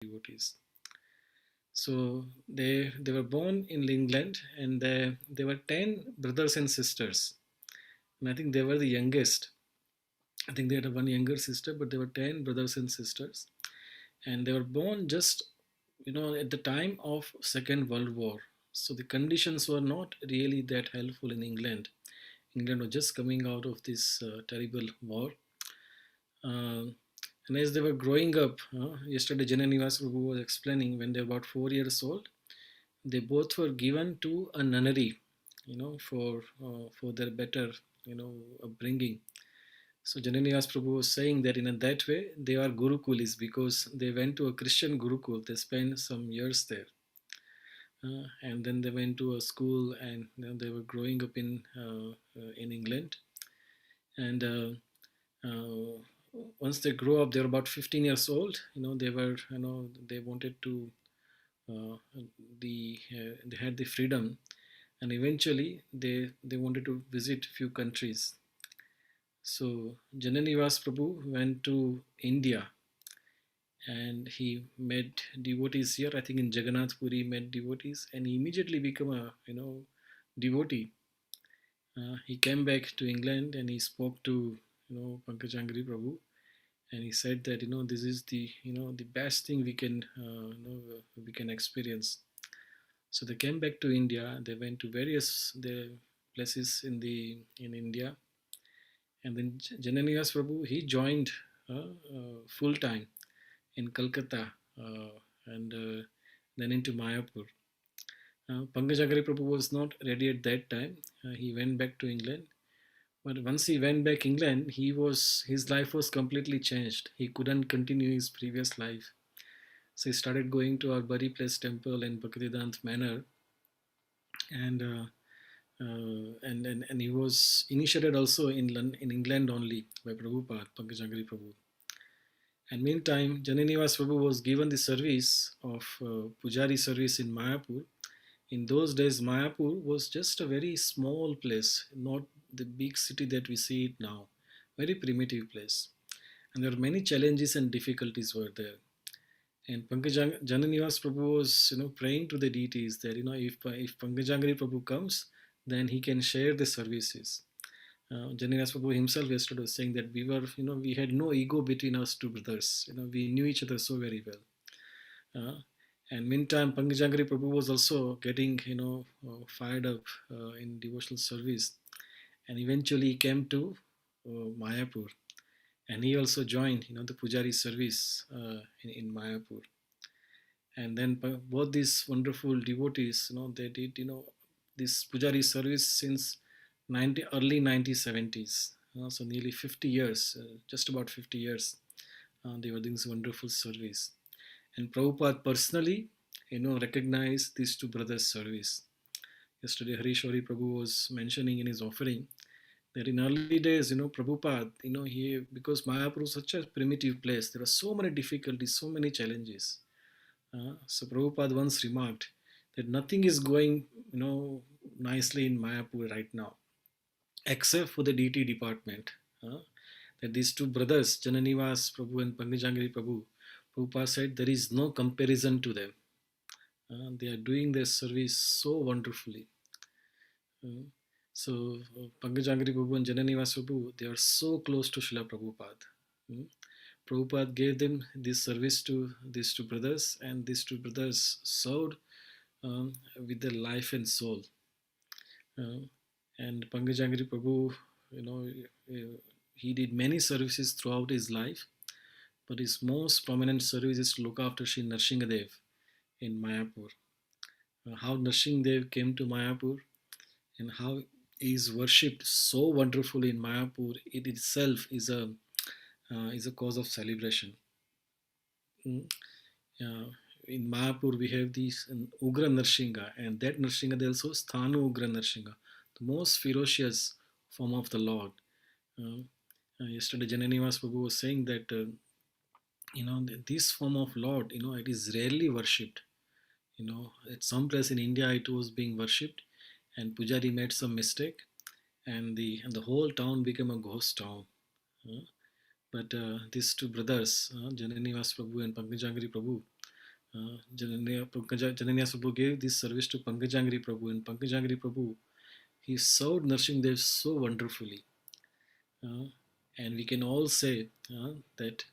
devotees. So they were born in England, and they were 10 brothers and sisters, and I think they were the youngest. I think they had one younger sister, but there were 10 brothers and sisters, and they were born just at the time of Second World War. So the conditions were not really that helpful in England. England was just coming out of this terrible war. Um, and as they were growing up, yesterday Jananivas Prabhu was explaining, when they were about 4 years old, they both were given to a nunnery, for their better, upbringing. So Jananivas Prabhu was saying that in that way they are Gurukulis because they went to a Christian Gurukul. They spent some years there. And then they went to a school, and they were growing up in England. And once they grew up, they were about 15 years old. They wanted to uh, they had the freedom, and eventually they wanted to visit few countries. So Jananivas Prabhu went to India, and he met devotees here. I think in Jagannath Puri he met devotees, and he immediately became a devotee. He came back to England, and he spoke to Pankajanghri Prabhu, and he said that this is the best thing we can experience. So they came back to India. They went to various the places in India, and then Jananiyas Prabhu, he joined full time in Calcutta, and then into Mayapur. Pankajagari Prabhu was not ready at that time. He went back to England. But once he went back England, his life was completely changed. He couldn't continue his previous life. So he started going to our Bari Place temple in Bhaktivedanta Manor, and and he was initiated also in England only by Prabhupada, Pankajangri Prabhu. And meantime, Jananivas Prabhu was given the service of Pujari service in Mayapur. In those days, Mayapur was just a very small place, not the big city that we see it now. Very primitive place. And there were many challenges and difficulties were there. And Jananivas Prabhu was, praying to the deities that, if Pankajangri Prabhu comes, then he can share the services. Jananivas Prabhu himself yesterday was saying that we had no ego between us two brothers. We knew each other so very well. And meantime, Pankajangri Prabhu was also getting, fired up in devotional service. And eventually he came to Mayapur, and he also joined the Pujari service in Mayapur. And then both these wonderful devotees, they did this Pujari service since early 1970s, so nearly 50 years, just about 50 years. They were doing this wonderful service, and Prabhupada personally recognized these two brothers service. Yesterday Harishwari Prabhu was mentioning in his offering that in early days, Prabhupada, he, because Mayapur was such a primitive place, there were so many difficulties, so many challenges. So Prabhupada once remarked that nothing is going, nicely in Mayapur right now, except for the DT department. That these two brothers, Jananivas Prabhu and Pankajangri Prabhu, Prabhupada said there is no comparison to them. They are doing their service so wonderfully. Uh, so Pankajangri Prabhu and Jananivas Prabhu, they are so close to Srila Prabhupada. Prabhupada gave them this service to these two brothers, and these two brothers served with their life and soul. And Pankajangri Prabhu, he did many services throughout his life, but his most prominent service is to look after Sri Narsinghadev in Mayapur. How Narsinghadev came to Mayapur and how he is worshipped so wonderfully in Mayapur, it itself is a cause of celebration. Mm. In Mayapur, we have this Ugra Narsingha, and that Narsingha also is Sthanu Ugra Narsingha, the most ferocious form of the Lord. Uh, Yesterday, Jananivas Prabhu was saying that this form of Lord, it is rarely worshipped. At some place in India, it was being worshipped, and Pujari made some mistake, and the whole town became a ghost town. But these two brothers, Jananivas Prabhu and Pankajangri Prabhu, Jananya Prabhu gave this service to Pankajanghri Prabhu, and Pankajanghri Prabhu, he served Nursing Dev so wonderfully. Uh, and we can all say that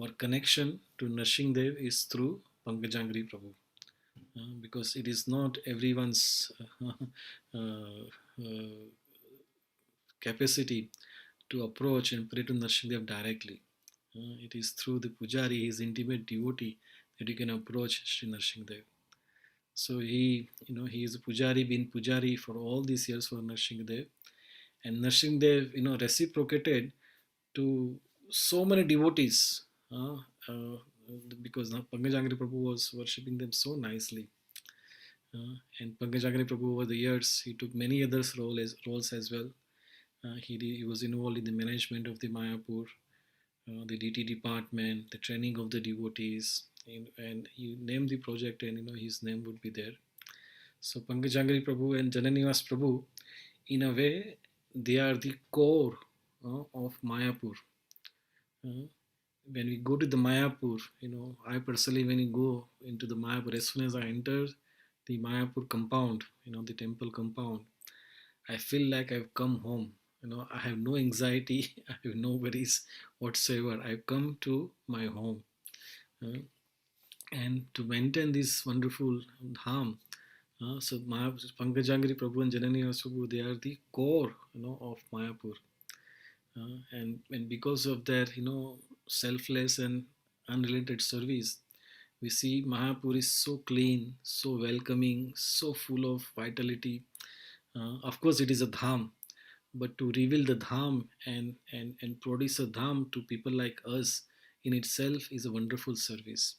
our connection to Nursing Dev is through Pankajanghri Prabhu. Because it is not everyone's capacity to approach and pray to Nrsimhadev directly. It is through the Pujari, his intimate devotee, that you can approach Sri Nrsimhadev. So he is a Pujari, been Pujari for all these years for Nrsimhadev. And Nrsimhadev, reciprocated to so many devotees because Pankajangri Prabhu was worshipping them so nicely. And Pankajangri Prabhu over the years, he took many others roles as well. He was involved in the management of the Mayapur, the DT department, the training of the devotees, and he named the project, and his name would be there. So Pankajangri Prabhu and Jananivas Prabhu, in a way, they are the core of Mayapur. When we go to the Mayapur, I personally, when you go into the Mayapur, as soon as I enter the Mayapur compound, the temple compound, I feel like I've come home. I have no anxiety, I have no worries whatsoever. I've come to my home. Uh, and to maintain this wonderful dham, so Pankajangri Prabhu and Janani Prabhu, they are the core, of Mayapur. And because of their, selfless and unrelated service, we see Mayapur is so clean, so welcoming, so full of vitality. Of course, it is a dham, but to reveal the dham and produce a dham to people like us in itself is a wonderful service.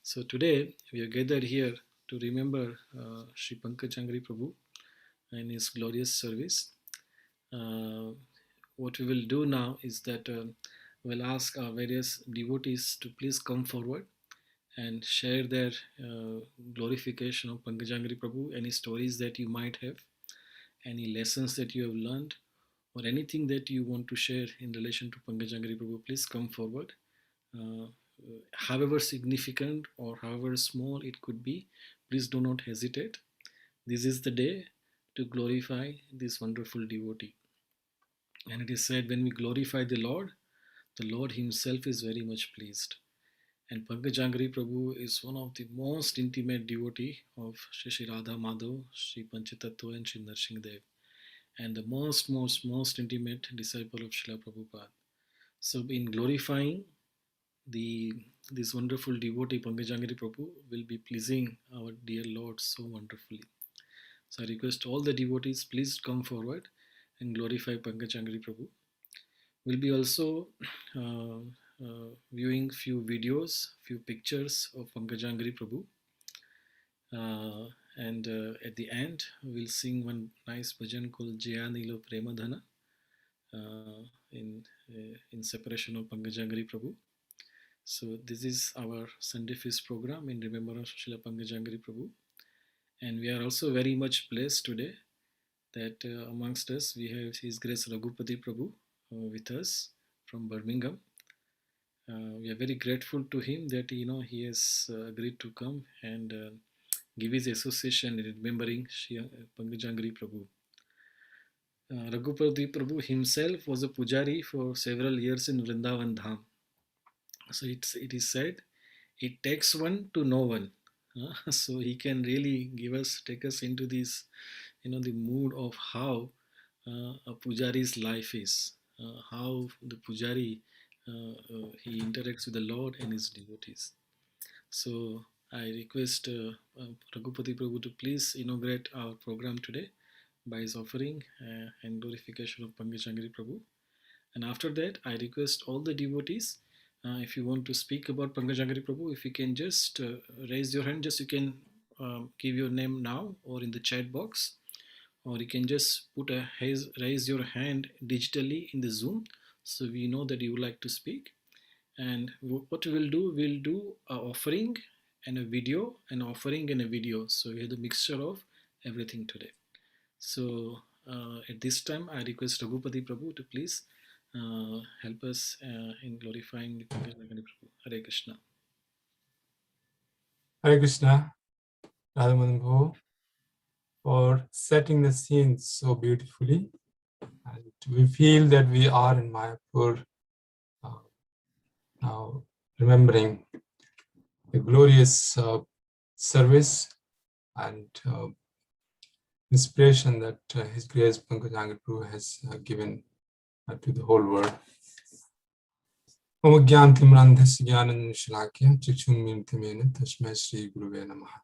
So today we are gathered here to remember Sri Pankajangri Prabhu and his glorious service. Uh, what we will do now is that we'll ask our various devotees to please come forward and share their glorification of Pankajangri Prabhu, any stories that you might have, any lessons that you have learned, or anything that you want to share in relation to Pankajangri Prabhu. Please come forward. Uh, However significant or however small it could be, please do not hesitate. This is the day to glorify this wonderful devotee. And it is said, when we glorify the Lord Himself is very much pleased. And Pankajangri Prabhu is one of the most intimate devotee of Shri Radha Madhav, Sri Panchatattva and Sri Dev, and the most intimate disciple of Srila Prabhupada. So in glorifying the this wonderful devotee Pankajangri Prabhu will be pleasing our dear Lord so wonderfully. So I request all the devotees, please come forward and glorify Pankajangri Prabhu. We'll be also uh, viewing few videos, few pictures of Pankajangri Prabhu. And at the end, we'll sing one nice bhajan called Jaya Nilo Premadhana uh, in separation of Pankajangri Prabhu. So this is our Sunday Feast program in remembrance of Srila Pankajangri Prabhu. And we are also very much blessed today that amongst us we have His Grace Raghupati Prabhu with us from Birmingham. We are very grateful to him that he has agreed to come and give his association in remembering Shri Pankajangri Prabhu. Raghupati Prabhu himself was a pujari for several years in Vrindavan Dham. So it is said, it takes one to know one. So he can really take us into this, the mood of how a pujari's life is, how the pujari he interacts with the Lord and his devotees. So I request Raghupati Prabhu to please inaugurate our program today by his offering and glorification of Pankajangri Prabhu. And after that, I request all the devotees, if you want to speak about Pankajangri Prabhu, if you can just raise your hand, just you can give your name now or in the chat box, or you can just raise your hand digitally in the Zoom, so we know that you would like to speak. And what we'll do a offering and a video, an offering and a video. So we have the mixture of everything today. So at this time, I request Raghupati Prabhu to please help us in glorifying the Pankajangri Prabhu. Hare Krishna. Hare Krishna, Radhaman Bho, for setting the scene so beautifully. And we feel that we are in Mayapur now, remembering the glorious service and inspiration that His Grace Pankajanghri Prabhu has given to the whole world. Om Gyan Timrandhas Gyanan Shalakya Chichun Timena Tashmai Shri Guruve Namaha.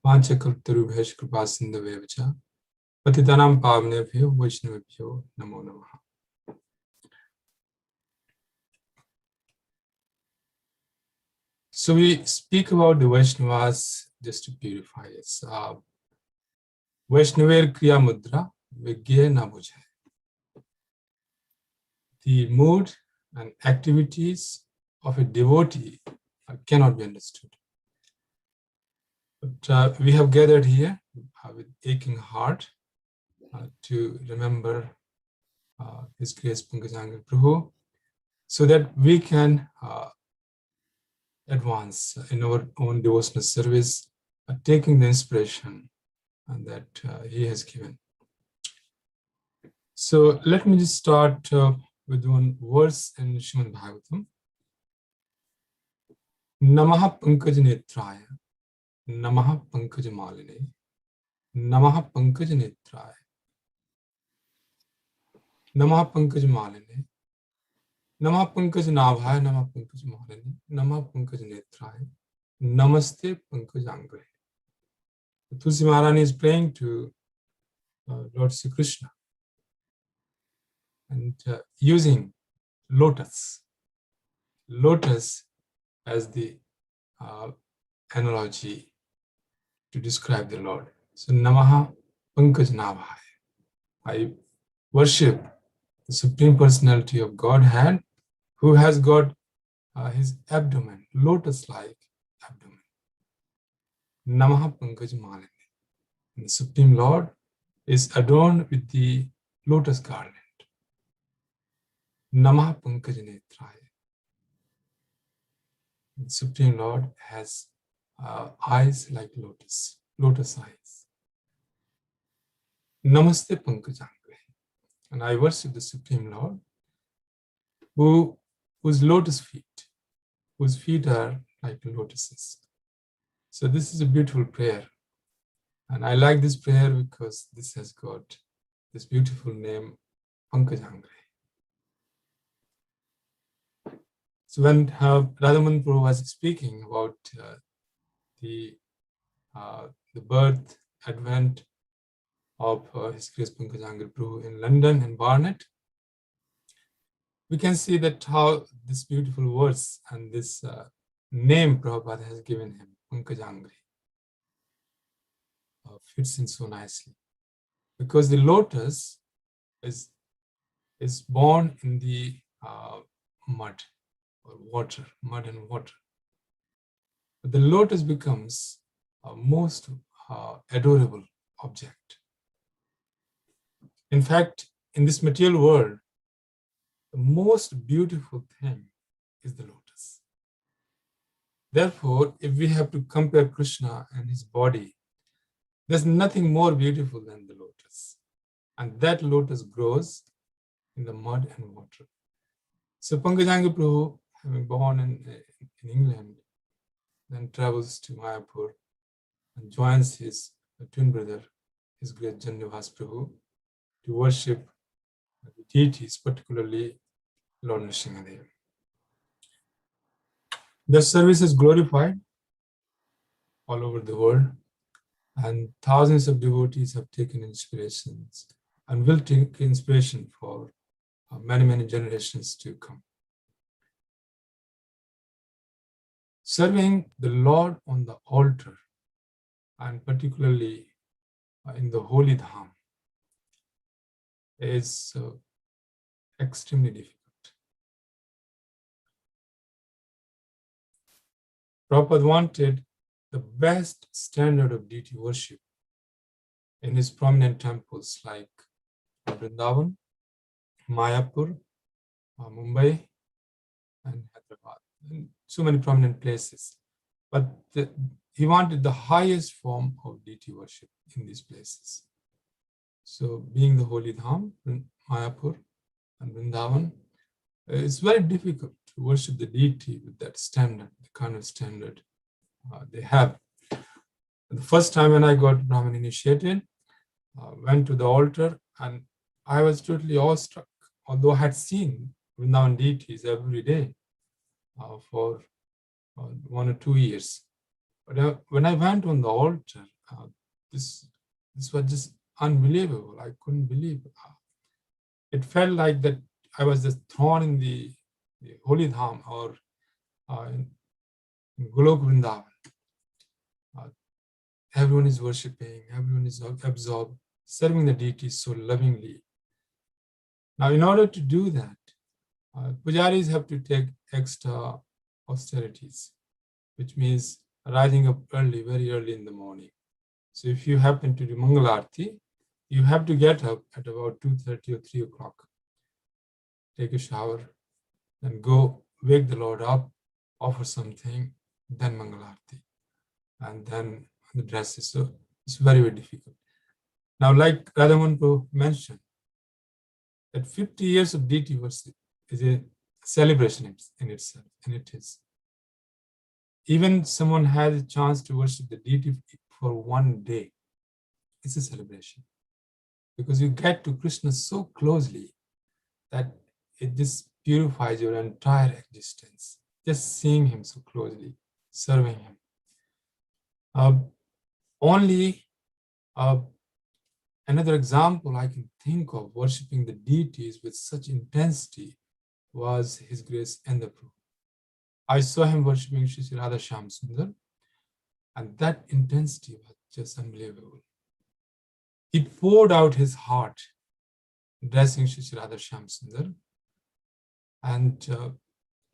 Vanchakaltarubhesh Kripasindhavevacha Patitanam Pavnebhyo Vaishnavebhyo Namo Namaha. So we speak about the Vaishnavas just to purify us. Vaishnaver Kriya Mudra Vigya na bujhe. The mood and activities of a devotee cannot be understood. But we have gathered here with aching heart to remember His Grace Pankajanghri Prabhu, so that we can advance in our own devotional service, taking the inspiration that he has given. So let me just start with one verse in Srimad Bhagavatam. Namaha Pankaj Netraya, Namaha Pankaj Maline, Namaha Pankaj Netraya, Namaha Pankaj Maline, Namaha Pankaj Nabhaya, Namaha Pankaj Maline, Namaha Pankaj Netraya, Namaste Pankajanghri. Tulsi Maharani is praying to Lord Sri Krishna and using lotus as the analogy to describe the Lord. So Namaha Pankaj Nabhaya. I worship the Supreme Personality of Godhead, who has got his abdomen, lotus-like abdomen. Namaha Pankaj Malini. The Supreme Lord is adorned with the lotus garland. Namaha Pankaj Netraya. The Supreme Lord has eyes like lotus eyes. Namaste Pankajanghri. And I worship the Supreme Lord, whose lotus feet are like lotuses. So this is a beautiful prayer. And I like this prayer because this has got this beautiful name, Pankajanghri. So when Radhaman Prabhu was speaking about the birth, advent of His Grace Pankajanghri Prabhu in London and Barnet, we can see that how this beautiful verse and this name Prabhupada has given him, Pankajanghri, fits in so nicely. Because the lotus is born in the mud and water. But the lotus becomes a most adorable object. In fact, in this material world, the most beautiful thing is the lotus. Therefore, if we have to compare Krishna and his body, there's nothing more beautiful than the lotus. And that lotus grows in the mud and water. So Pankajanghri Prabhu, having born in England, then travels to Mayapur and joins his twin brother, his great Janivas Prabhu, to worship the deities, particularly Lord Nrsimhadev. The service is glorified all over the world, and thousands of devotees have taken inspirations and will take inspiration for many, many generations to come. Serving the Lord on the altar, and particularly in the Holy Dham, is extremely difficult. Prabhupada wanted the best standard of deity worship in his prominent temples like Vrindavan, Mayapur, Mumbai, and Hyderabad, and so many prominent places. But he wanted the highest form of deity worship in these places. So being the holy Dham, Mayapur and Vrindavan, it's very difficult to worship the deity with that standard, the kind of standard they have. The first time when I got Brahmin initiated, went to the altar, and I was totally awestruck, although I had seen Vrindavan deities every day for 1 or 2 years. But when I went on the altar, this was just unbelievable. I couldn't believe. It felt like that I was just thrown in the holy dham, or in Golok Vrindavan. Everyone is worshipping, everyone is absorbed, serving the deity so lovingly. Now, in order to do that, pujaris have to take extra austerities, which means rising up early, very early in the morning. So if you happen to do Mangalarti, you have to get up at about 2:30 or 3 o'clock, take a shower, then go wake the Lord up, offer something, then Mangalarti, and then the dresses. So it's very, very difficult. Now, like Radhamohan Prabhu mentioned, that 50 years of deity worship is a celebration in itself, and it is. Even someone has a chance to worship the deity for 1 day, it's a celebration, because you get to Krishna so closely that it just purifies your entire existence, just seeing him so closely, serving him. Only another example I can think of worshiping the deities with such intensity was His Grace Endra Prabhu. I saw him worshiping Shri Radha Shyam Sundar, and that intensity was just unbelievable. He poured out his heart dressing Shri Radha Shyam Sundar, and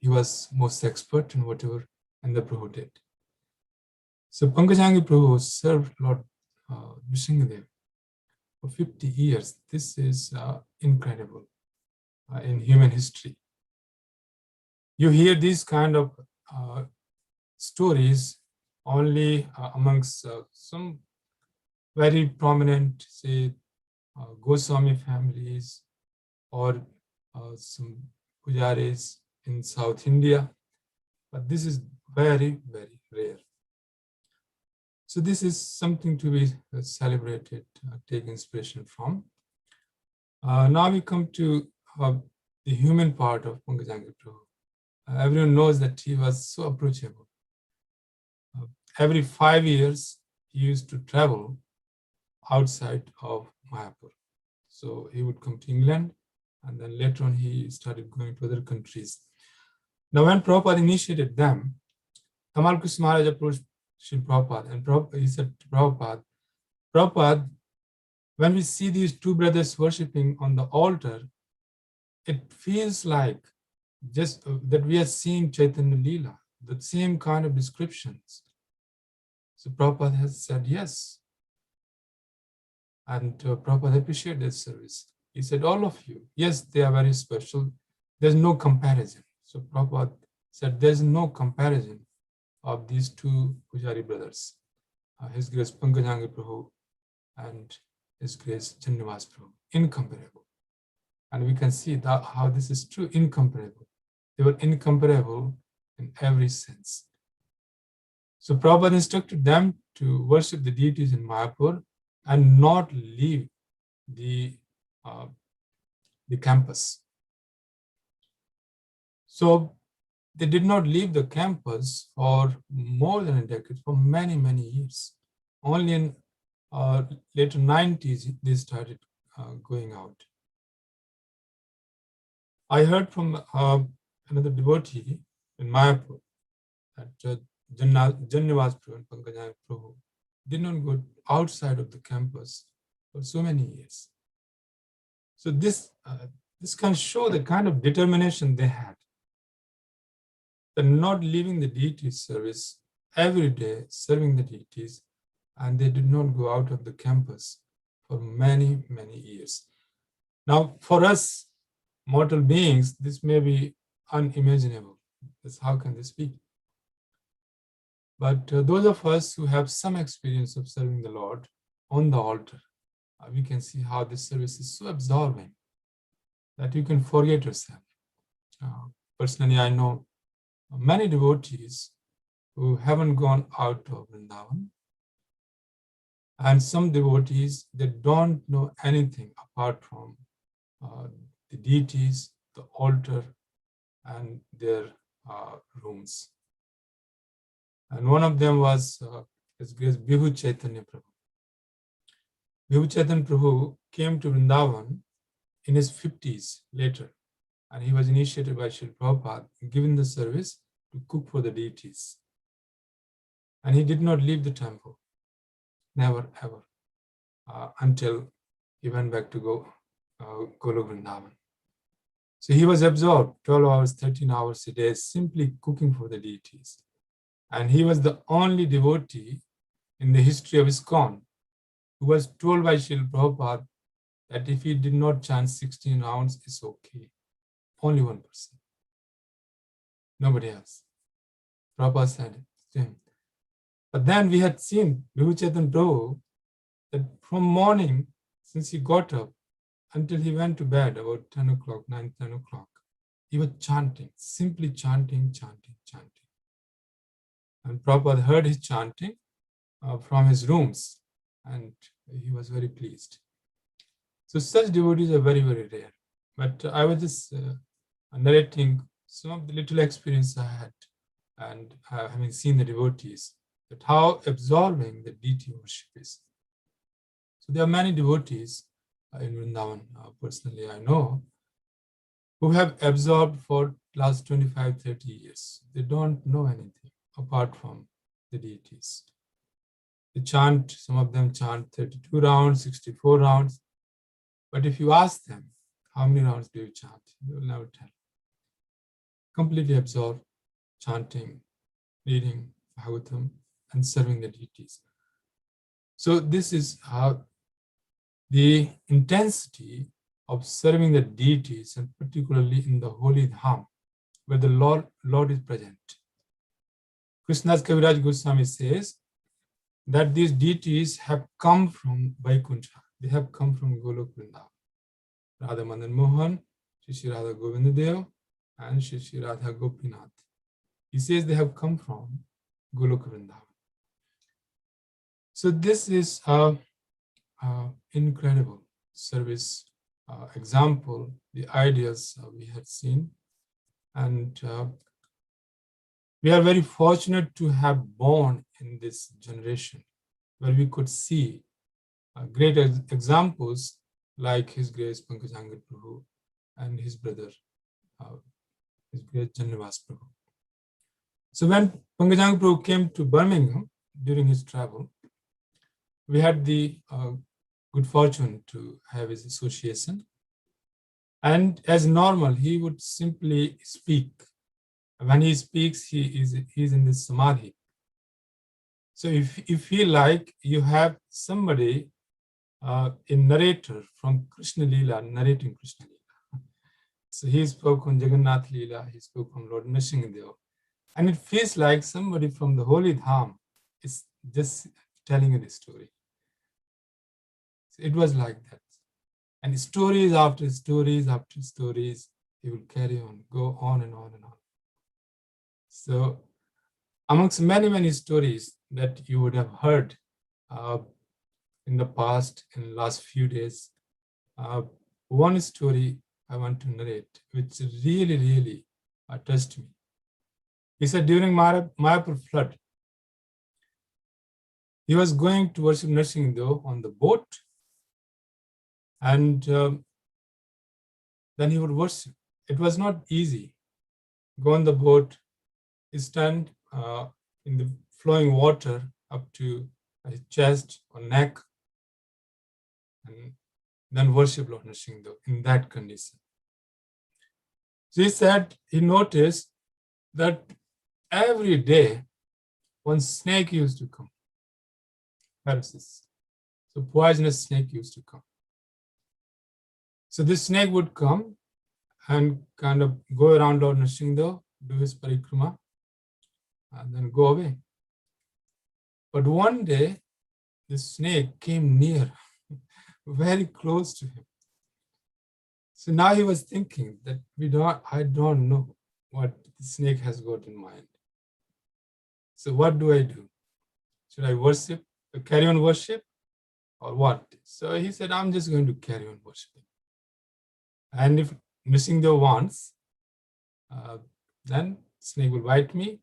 he was most expert in whatever Endra Prabhu did. So Pankajanghri Prabhu served Lord Nrsimhadev for 50 years. This is incredible in human history. You hear these kind of stories only amongst some very prominent, say, Goswami families, or some pujaris in South India, but this is very, very rare. So this is something to be celebrated, take inspiration from. Now we come to the human part of Pankajanghri Prabhu. Everyone knows that he was so approachable. Every 5 years, he used to travel outside of Mayapur. So he would come to England, and then later on he started going to other countries. Now when Prabhupada initiated them, Tamal Krishna Maharaj approached Sri Prabhupada, and he said to Prabhupada, Prabhupada, when we see these two brothers worshipping on the altar, it feels like just that we are seeing Chaitanya Leela, the same kind of descriptions. So Prabhupada has said yes. And Prabhupada appreciated this service. He said, all of you, yes, they are very special. There's no comparison. So Prabhupada said, there's no comparison of these two Pujari brothers, His Grace Pankajanghri Prabhu and His Grace Chandravas Prabhu, incomparable. And we can see that how this is true, incomparable. They were incomparable in every sense. So Prabhupada instructed them to worship the deities in Mayapur and not leave the campus. So they did not leave the campus for more than a decade, for many, many years. Only in later 90s, they started going out. I heard from another devotee in Mayapur that Jannavas Prabhu and Pankajanghri Prabhu did not go outside of the campus for so many years. So this can show the kind of determination they had. They're not leaving the deity service every day, serving the deities, and they did not go out of the campus for many, many years. Now, for us mortal beings, this may be unimaginable. How can this be? But those of us who have some experience of serving the Lord on the altar, we can see how this service is so absorbing that you can forget yourself. Personally, I know many devotees who haven't gone out of Vrindavan, and some devotees, they don't know anything apart from the deities, the altar, and their rooms. And one of them was His Grace Bibhu Chaitanya Prabhu. Bibhu Chaitanya Prabhu came to Vrindavan in his 50s later, and he was initiated by Srila Prabhupada, given the service to cook for the deities. And he did not leave the temple, never ever, until he went back to Golok Vrindavan. So he was absorbed 12 hours, 13 hours a day, simply cooking for the deities. And he was the only devotee in the history of ISKCON who was told by Srila Prabhupada that if he did not chant 16 rounds, it's okay. Only one person. Nobody else. Prabhupada said it to him. But then we had seen Bibhu Chaitanya Prabhu that from morning, since he got up, until he went to bed about 10 o'clock, 9, 10 o'clock, he was chanting, simply chanting. And Prabhupada heard his chanting from his rooms, and he was very pleased. So such devotees are very, very rare. But I was just narrating some of the little experience I had, and having seen the devotees, that how absorbing the deity worship is. So there are many devotees in Vrindavan, personally I know, who have absorbed for last 25, 30 years. They don't know anything apart from the deities. They chant, some of them chant 32 rounds, 64 rounds. But if you ask them, how many rounds do you chant? They will never tell. Completely absorbed, chanting, reading Bhagavatam, and serving the deities. So this is how the intensity of serving the deities, and particularly in the holy dham, where the Lord is present. Krishna's Kaviraj Goswami says that these deities have come from Vaikuntha. They have come from Golok Vrindavan. Radha Madan Mohan, Shri Radha Govindadev, and Shri Radha Gopinath. He says they have come from Golok Vrindavan. So this is an incredible service example, the ideas we had seen. And we are very fortunate to have born in this generation where we could see great examples like His Grace Pankajanghri Prabhu and his brother, His Grace Janivas Prabhu. So when Pankajanghri Prabhu came to Birmingham during his travel, we had the good fortune to have his association. And as normal, he would simply speak. When he speaks, he's in this samadhi. So if you feel like you have somebody, a narrator from Krishna Leela, narrating Krishna Leela. So he spoke on Jagannath Leela, he spoke on Lord Nrsimhadev. And it feels like somebody from the Holy Dham is just telling you the story. So it was like that. And stories after stories after stories, he will carry on, go on and on and on. So amongst many, many stories that you would have heard in the past, in the last few days, one story I want to narrate, which really, really touched me. He said during Mayapur flood, he was going to worship Nrsimhadev on the boat, and then he would worship. It was not easy. Go on the boat, stand in the flowing water up to his chest or neck, and then worship Lord Nrsimhadev in that condition. So he said he noticed that every day one snake used to come, paralysis. So poisonous snake used to come. So this snake would come and kind of go around Lord Nrsimhadev, do his parikrama, and then go away. But one day, the snake came near, very close to him. So now he was thinking that I don't know what the snake has got in mind. So what do I do? Should I worship, carry on worship, or what? So he said, I'm just going to carry on worshiping. And if missing the once, then snake will bite me,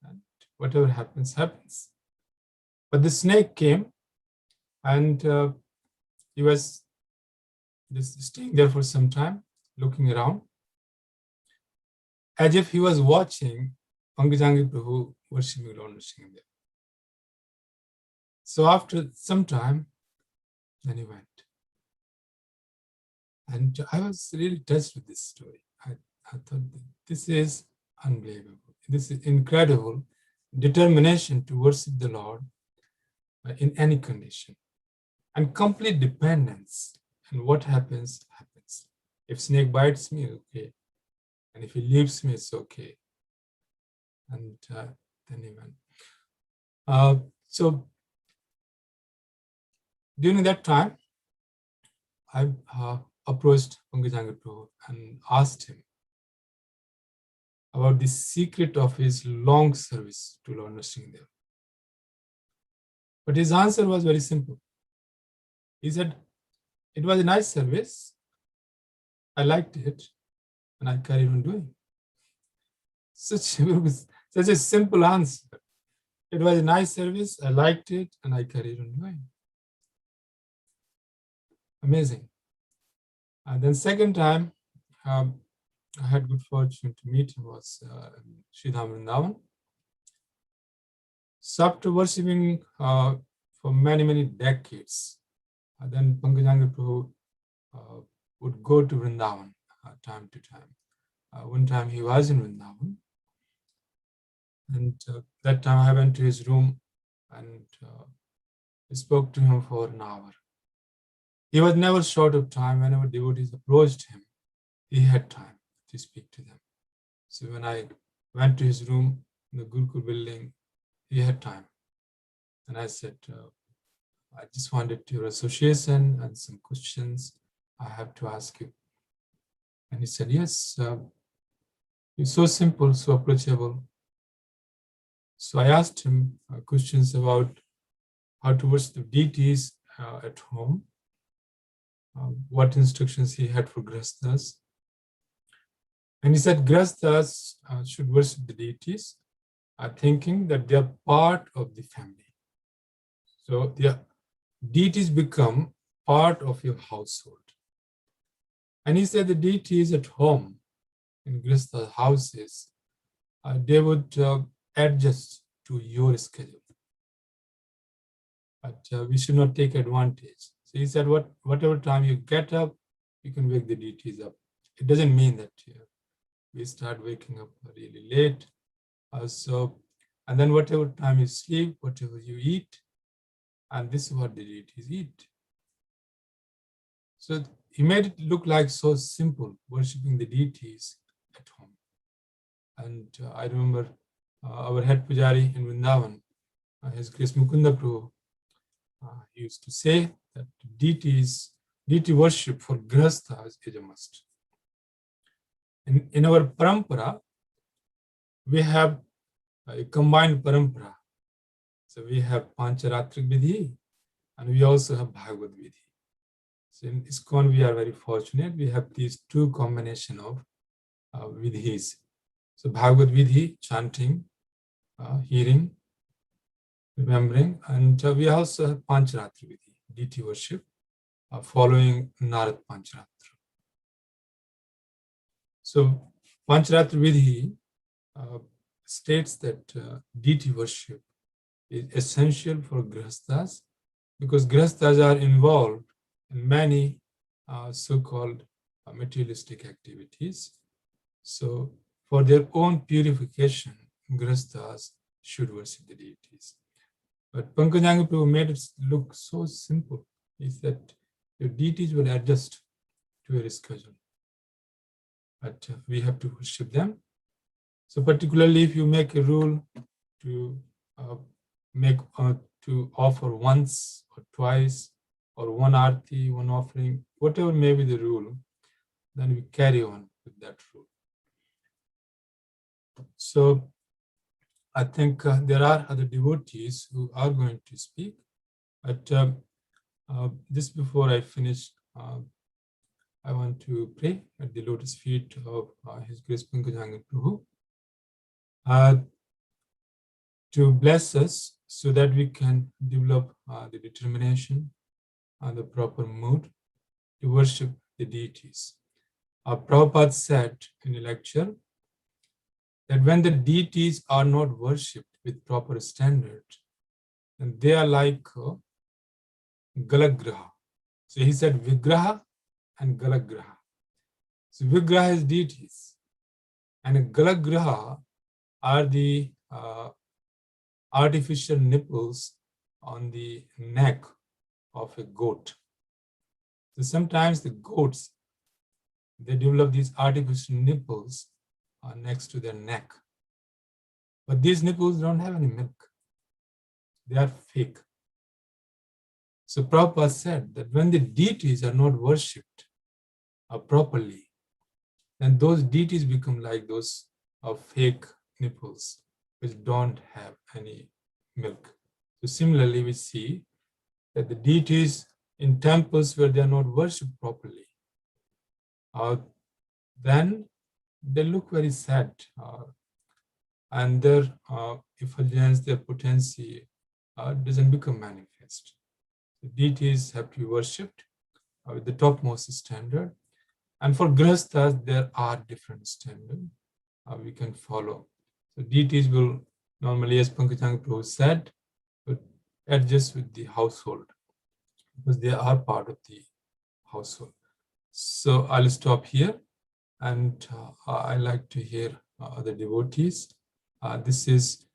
and whatever happens, happens. But the snake came, and he was just staying there for some time, looking around, as if he was watching Pankajanghri Prabhu worshiping Lord Nrsimhadev. So after some time, then he went. And I was really touched with this story. I thought, this is unbelievable. This is incredible determination to worship the Lord in any condition, and complete dependence. And what happens, happens. If snake bites me, okay. And if he leaves me, it's okay. And then he went. So during that time, I approached Pankajanghri Prabhu and asked him about the secret of his long service to Lord Nrsimhadev. But his answer was very simple. He said, it was a nice service. I liked it, and I carried on doing. Such a simple answer. It was a nice service. I liked it, and I carried on doing. Amazing. And then second time, I had good fortune to meet him was Sridham Vrindavan. So after worshipping for many, many decades, then Pankajanghri Prabhu would go to Vrindavan time to time. One time he was in Vrindavan, and that time I went to his room and spoke to him for an hour. He was never short of time. Whenever devotees approached him, he had time to speak to them. So when I went to his room in the Gurukul building, he had time. And I said, I just wanted your association and some questions I have to ask you. And he said, yes, it's so simple, so approachable. So I asked him questions about how to worship the deities at home, what instructions he had for grihasthas. And he said grihasthas should worship the deities, thinking that they are part of the family. So the deities become part of your household. And he said the deities at home, in grihastha houses, they would adjust to your schedule. But we should not take advantage. So he said, whatever time you get up, you can wake the deities up. It doesn't mean that we start waking up really late. And then whatever time you sleep, whatever you eat, and this is what the deities eat. So he made it look like so simple, worshipping the deities at home. And I remember our head pujari in Vrindavan, His Grace Mukunda Prabhu, he used to say that deity worship for grihasthas is a must. In our parampara, we have a combined parampara. So we have Pancharatrik Vidhi, and we also have Bhagavad Vidhi. So in ISKCON, we are very fortunate. We have these two combination of vidhis. So Bhagavad Vidhi, chanting, hearing, remembering, and we also have Pancharatri Vidhi, deity worship, following Narad Pancharatra. So Pancharatri Vidhi states that deity worship is essential for grihasthas, because grihasthas are involved in many so-called materialistic activities. So for their own purification, grihasthas should worship the deities. But Pankajanghri Prabhu made it look so simple. He said, your deities will adjust to your schedule, but we have to worship them. So particularly if you make a rule to to offer once or twice or one arti, one offering, whatever may be the rule, then we carry on with that rule. So I think there are other devotees who are going to speak, but just before I finish, I want to pray at the lotus feet of His Grace Pankajanghri Prabhu to bless us so that we can develop the determination and the proper mood to worship the deities. Prabhupada said in a lecture that when the deities are not worshipped with proper standard, then they are like Galagraha. So he said Vigraha and Galagraha. So Vigraha is deities, and Galagraha are the artificial nipples on the neck of a goat. So sometimes the goats, they develop these artificial nipples next to their neck. But these nipples don't have any milk. They are fake. So Prabhupada said that when the deities are not worshipped properly, then those deities become like those fake nipples, which don't have any milk. So similarly, we see that the deities in temples where they are not worshipped properly, then they look very sad, and their effulgence, their potency doesn't become manifest. The deities have to be worshipped with the topmost standard. And for grihasthas, there are different standards we can follow. So deities will normally, as Pankajanghri Prabhu said, adjust with the household because they are part of the household. So I'll stop here, and I like to hear other devotees. This is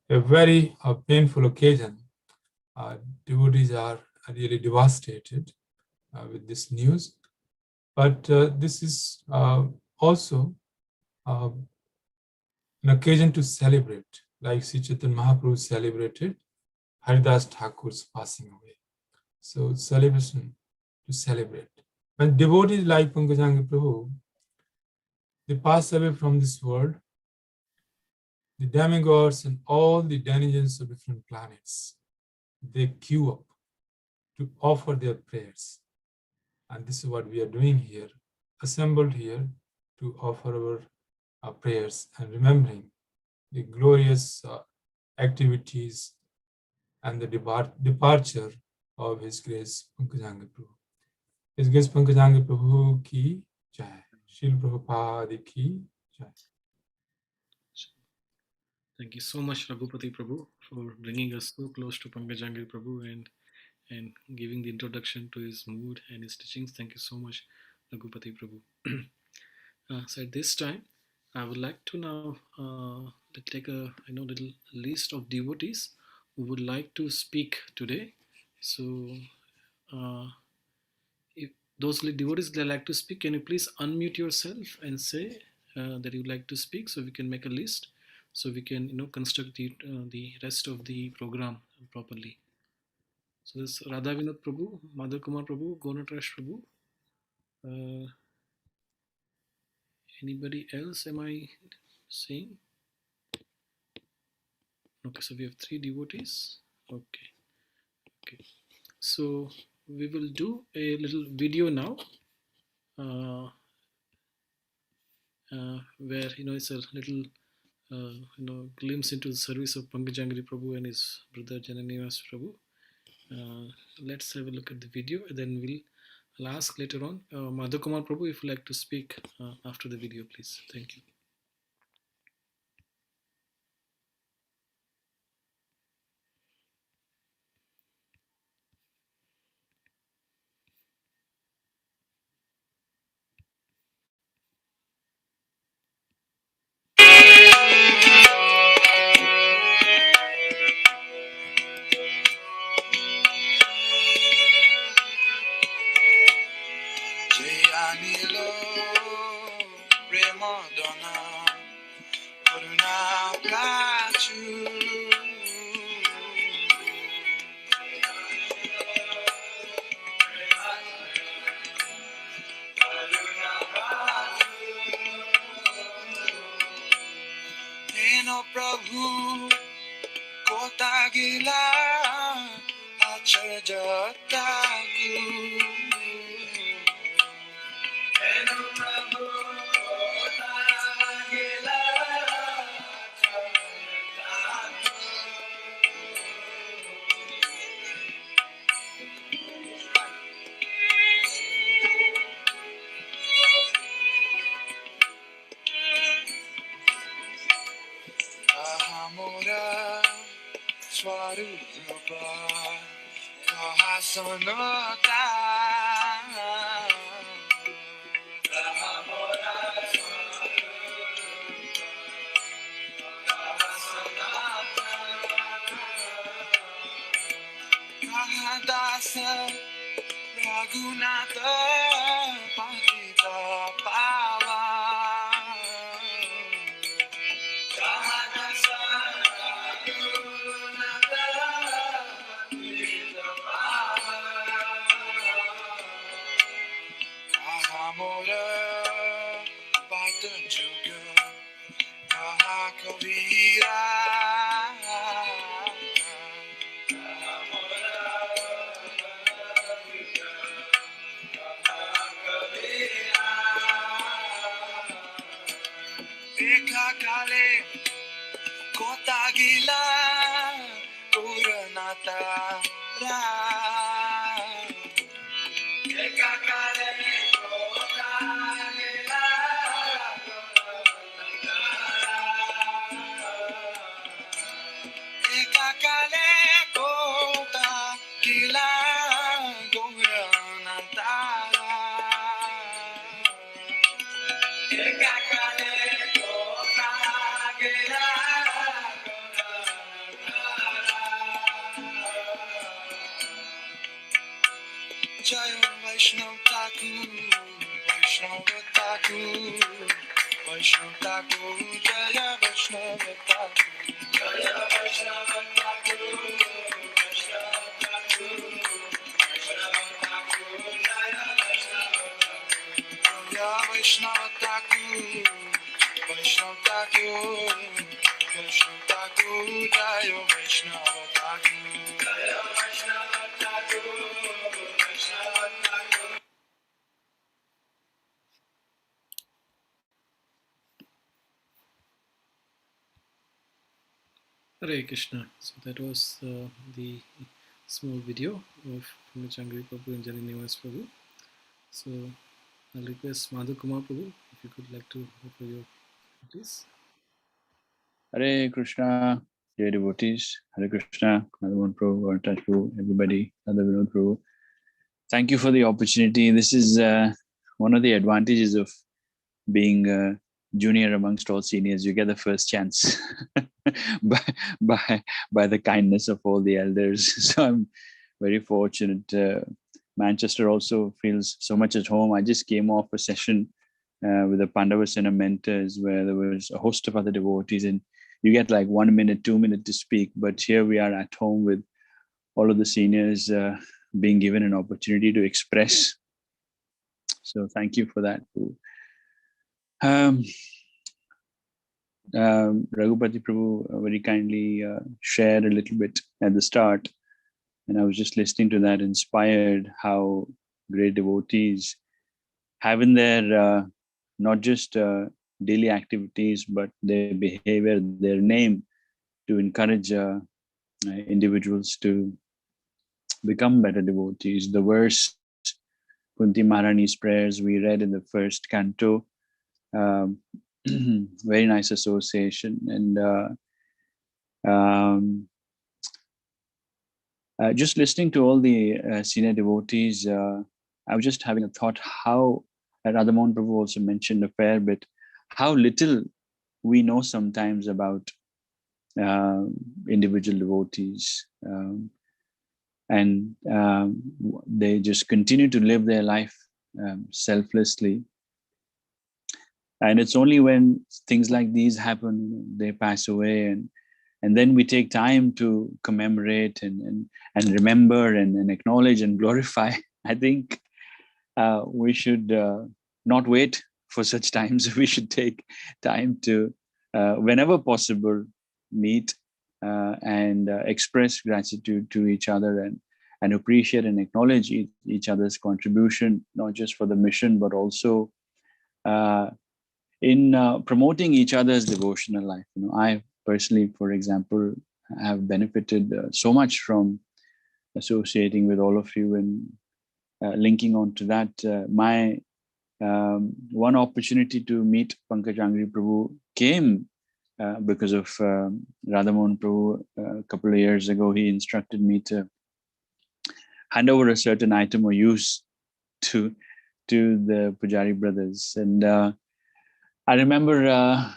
a very painful occasion. Devotees are really devastated with this news, but this is also an occasion to celebrate, like Sri Chaitanya Mahaprabhu celebrated Haridas Thakur's passing away. So celebration to celebrate. When devotees like Pankajanghri Prabhu, they pass away from this world, the demigods and all the denizens of different planets, they queue up to offer their prayers. And this is what we are doing here, assembled here to offer our prayers and remembering the glorious activities and the departure of His Grace Pankajanghri Prabhu. His Grace Pankajanghri Prabhu ki jai. Srila Prabhupada ki jai. Thank you so much, Raghupati Prabhu, for bringing us so close to Pankajanghri Prabhu and giving the introduction to his mood and his teachings. Thank you so much, Raghupati Prabhu. So at this time, I would like to now take a little list of devotees who would like to speak today. So if those devotees that like to speak, can you please unmute yourself and say that you would like to speak, so we can make a list, so we can construct the rest of the program properly. So this Radha Vinod Prabhu, Madhav Kumar Prabhu, Gonatrash Prabhu. Anybody else? Am I seeing? Okay, so we have 3 devotees. Okay. So we will do a little video now, where it's a little glimpse into the service of Pankajanghri Prabhu and his brother Jananivas Prabhu. Let's have a look at the video, and then I'll ask later on Madhav Kumar Prabhu if you'd like to speak after the video, please. Thank you. Jai Anilo Prema Dona gila acharjataku. Enu Prabhu kota gila acharjataku. Ahamora Swarupa Kahasanota Ahamora Kahasanota Kahadasa Raghunatha Pandita Pava Kahadasa Raghunatha Pandita Pava Ahamora Patanjuga Kahakavira Ekakale Kotagila Puranata Ra Ekakale Kotagila Ekakale Kotagila Puranata Ekakale Kotagila Jai Vaishnav Thakur, Vaishnav Thakur, Vaishnav Thakur, Jaya Vaishnav Thakur, Jaya Vaishnav Thakur, Vaishnav Thakur, Vaishnav Thakur, Jaya Vaishnav Thakur, Jaya Vaishnav Thakur, Vaishnav Thakur, Vaishnav Thakur, Jaya Vaishnav Thakur, Jaya Vaishnav Thakur. Hare Krishna. So that was the small video of Pankajanghri Prabhu and Jananivas Prabhu. So I'll request Madhu Kumar Prabhu if you could like to offer your please. Hare Krishna, dear devotees. Hare Krishna, Madhavan Prabhu, Vartash Prabhu, everybody, Radha Vinod Prabhu. Thank you for the opportunity. This is one of the advantages of being junior amongst all seniors. You get the first chance by the kindness of all the elders. So I'm very fortunate. Manchester also feels so much at home. I just came off a session with the Pandavasena mentors where there was a host of other devotees, and you get like 1 minute, 2 minutes to speak. But here we are at home with all of the seniors being given an opportunity to express. So thank you for that. Raghupati Prabhu very kindly shared a little bit at the start, and I was just listening to that, inspired how great devotees have in their not just daily activities, but their behavior, their name, to encourage individuals to become better devotees. The verse, Kunti Maharani's prayers, we read in the first canto, very nice association. And just listening to all the senior devotees, I was just having a thought how, Radhamohan Prabhu also mentioned a fair bit, how little we know sometimes about individual devotees. And they just continue to live their life selflessly. And it's only when things like these happen, they pass away, and then we take time to commemorate and remember and acknowledge and glorify. I think we should not wait for such times. We should take time to, whenever possible, meet and express gratitude to each other, and appreciate and acknowledge each other's contribution, not just for the mission, but also in promoting each other's devotional life. I personally, for example, have benefited so much from associating with all of you, and linking on to that. My one opportunity to meet Pankajanghri Prabhu came because of Radhamohan Prabhu. A couple of years ago, he instructed me to hand over a certain item or use to the Pujari brothers. And I remember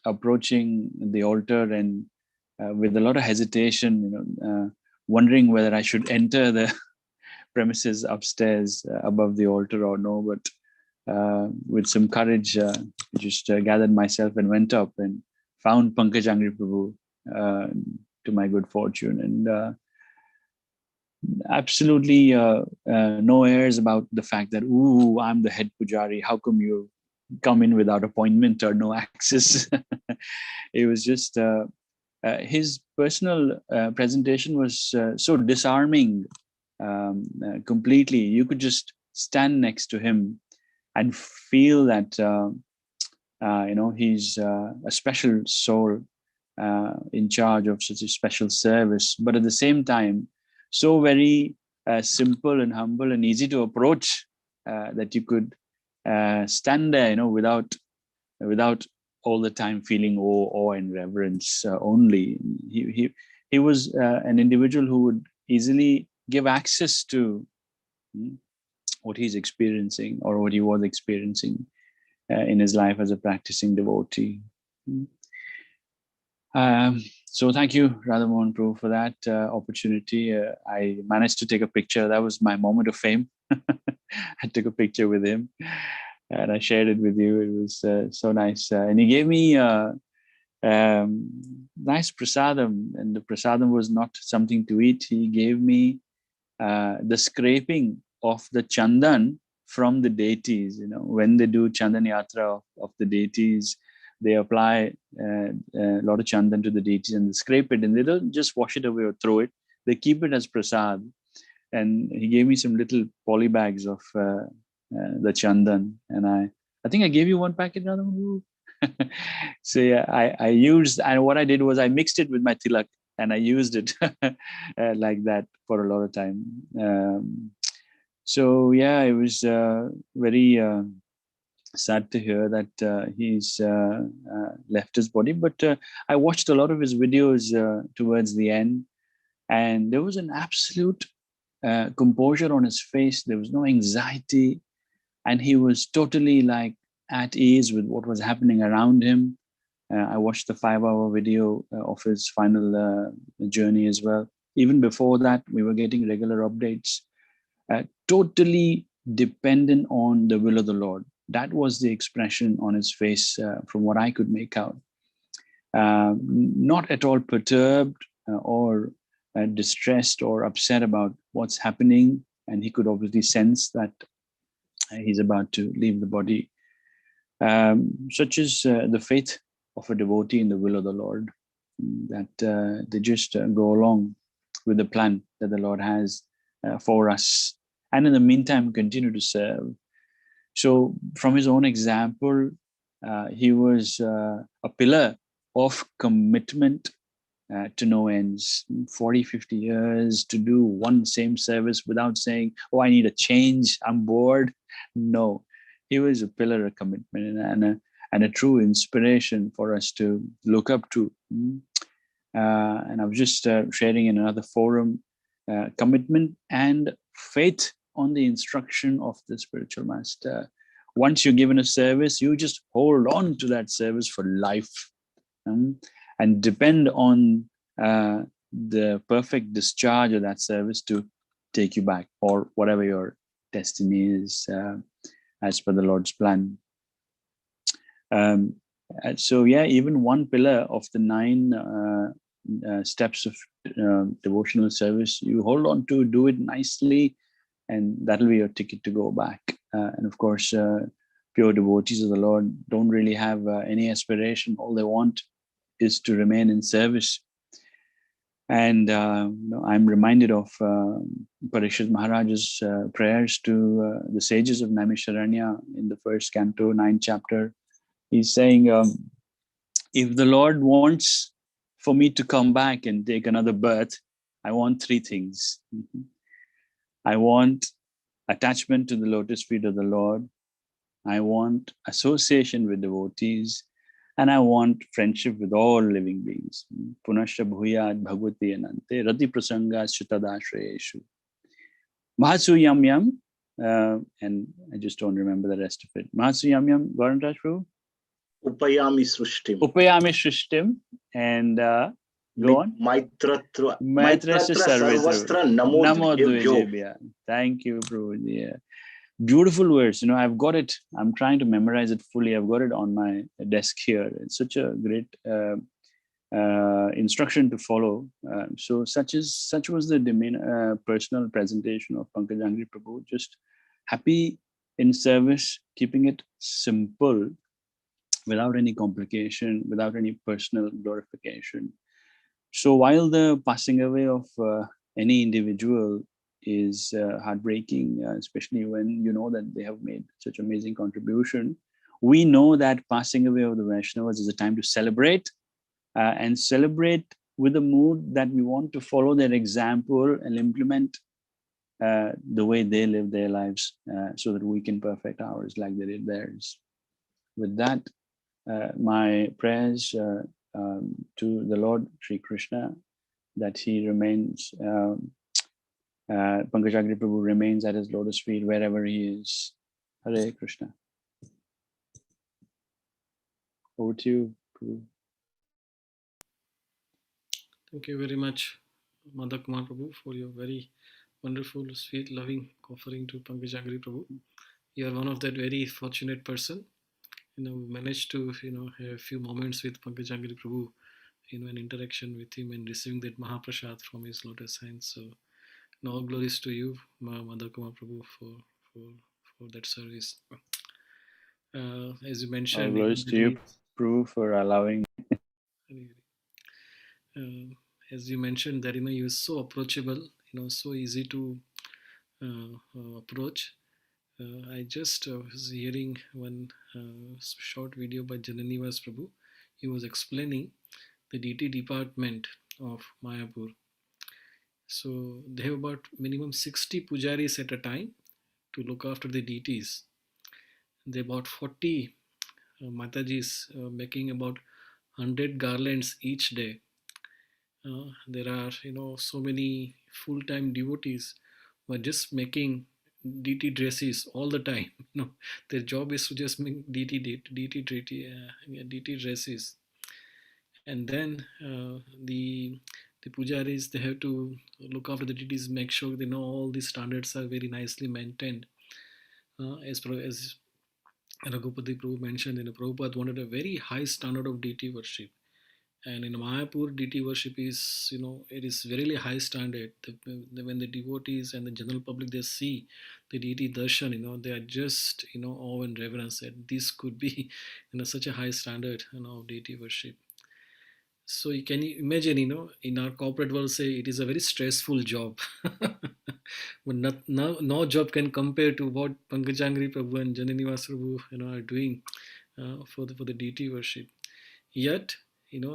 approaching the altar and with a lot of hesitation, wondering whether I should enter the premises upstairs above the altar or no. But with some courage, just gathered myself and went up and found Pankajanghri Prabhu, to my good fortune. And absolutely no airs about the fact that, ooh, I'm the head pujari. How come you come in without appointment or no access? It was just his personal presentation was so disarming, completely. You could just stand next to him and feel that he's a special soul in charge of such a special service, but at the same time so very simple and humble and easy to approach, that you could stand there, without all the time feeling awe and reverence only. He was an individual who would easily give access to what he's experiencing or what he was experiencing in his life as a practicing devotee. So thank you, Radhamohan Prabhu, for that opportunity. I managed to take a picture. That was my moment of fame. I took a picture with him and I shared it with you. It was so nice. And he gave me nice prasadam, and the prasadam was not something to eat. He gave me the scraping of the chandan from the deities. When they do chandan yatra of the deities, they apply a lot of chandan to the deities and they scrape it, and they don't just wash it away or throw it. They keep it as prasad. And he gave me some little poly bags of the chandan, and I think I gave you one packet, Radhamohan. So yeah, I used, and what I did was I mixed it with my tilak and I used it like that for a lot of time. So yeah, it was very sad to hear that he's left his body. But I watched a lot of his videos towards the end, and there was an absolute composure on his face. There was no anxiety, and he was totally like at ease with what was happening around him. I watched the 5-hour video of his final journey as well. Even before that, we were getting regular updates. Totally dependent on the will of the Lord. That was the expression on his face from what I could make out. Not at all perturbed or distressed or upset about what's happening. And he could obviously sense that he's about to leave the body. Such is the faith of a devotee in the will of the Lord, that they just go along with the plan that the Lord has for us. And in the meantime, continue to serve. So from his own example, he was a pillar of commitment to no ends. 40, 50 years to do one same service without saying, oh, I need a change, I'm bored. No, he was a pillar of commitment and a true inspiration for us to look up to. And I was just sharing in another forum, commitment and faith on the instruction of the spiritual master. Once you're given a service, you just hold on to that service for life, and depend on the perfect discharge of that service to take you back, or whatever your destiny is, as per the Lord's plan. So yeah, even one pillar of the 9 steps of devotional service, you hold on to, do it nicely, and that'll be your ticket to go back. And of course, pure devotees of the Lord don't really have any aspiration. All they want is to remain in service. And I'm reminded of Parikshit Maharaj's prayers to the sages of Naimisharanya in the first canto, 9th chapter. He's saying, if the Lord wants for me to come back and take another birth, I want three things. I want attachment to the lotus feet of the Lord. I want association with devotees. And I want friendship with all living beings. Punasya bhuyad bhagavati anante rati prasanga shrutadashrayeshu. Mahatsu yam yam. And I just don't remember the rest of it. Mahatsu yam yam, Varanraj Prabhu? Upayami Srushtim. Upayami Shrishtim. And go on. Maitratra Sarvatra Namo Dvijebhya. Thank you, Prabhu. Yeah. Beautiful words. I've got it. I'm trying to memorize it fully. I've got it on my desk here. It's such a great instruction to follow. So such was the demeanor, personal presentation of Pankajanghri Prabhu. Just happy in service, keeping it simple, without any complication, without any personal glorification. So while the passing away of any individual is heartbreaking, especially when you know that they have made such amazing contribution, we know that passing away of the Vaishnavas is a time to celebrate, and celebrate with a mood that we want to follow their example and implement the way they live their lives, so that we can perfect ours like they did theirs. With that, my prayers to the Lord Sri Krishna, that he remains, Pankajanghri Prabhu remains at his lotus feet wherever he is. Hare Krishna. Over to you, Prabhu. Thank you very much, Madhak Kumar Prabhu, for your very wonderful, sweet, loving offering to Pankajanghri Prabhu. You are one of that very fortunate person, who managed to, have a few moments with Pankajanghri Prabhu, an interaction with him and receiving that Mahaprasad from his lotus hands. So, all glories to you, Madhak Kumar Prabhu, for that service. As you mentioned, All glories to you, Prabhu, for allowing. As you mentioned, that he was so approachable, so easy to approach. I just was hearing one short video by Jananivas Prabhu. He was explaining the DT department of Mayapur. So they have about minimum 60 pujaris at a time to look after the DTs. They about 40 Matajis making about 100 garlands each day. There are, so many full-time devotees who are just making DT dresses all the time. Their job is to just make DT dresses, and then the pujaris, they have to look after the DTs, make sure they know all the standards are very nicely maintained. As Raghupati Prabhu mentioned, Prabhupada wanted a very high standard of DT worship. And in Mayapur, DT worship is, it is very high standard. When the devotees and the general public, they see the DT darshan, they are just, awe and reverence that this could be, such a high standard, of DT worship. So you can imagine, in our corporate world, say it is a very stressful job. But no job can compare to what Pankajanghri Prabhu and Jananivas Prabhu, are doing for the DT worship. Yet,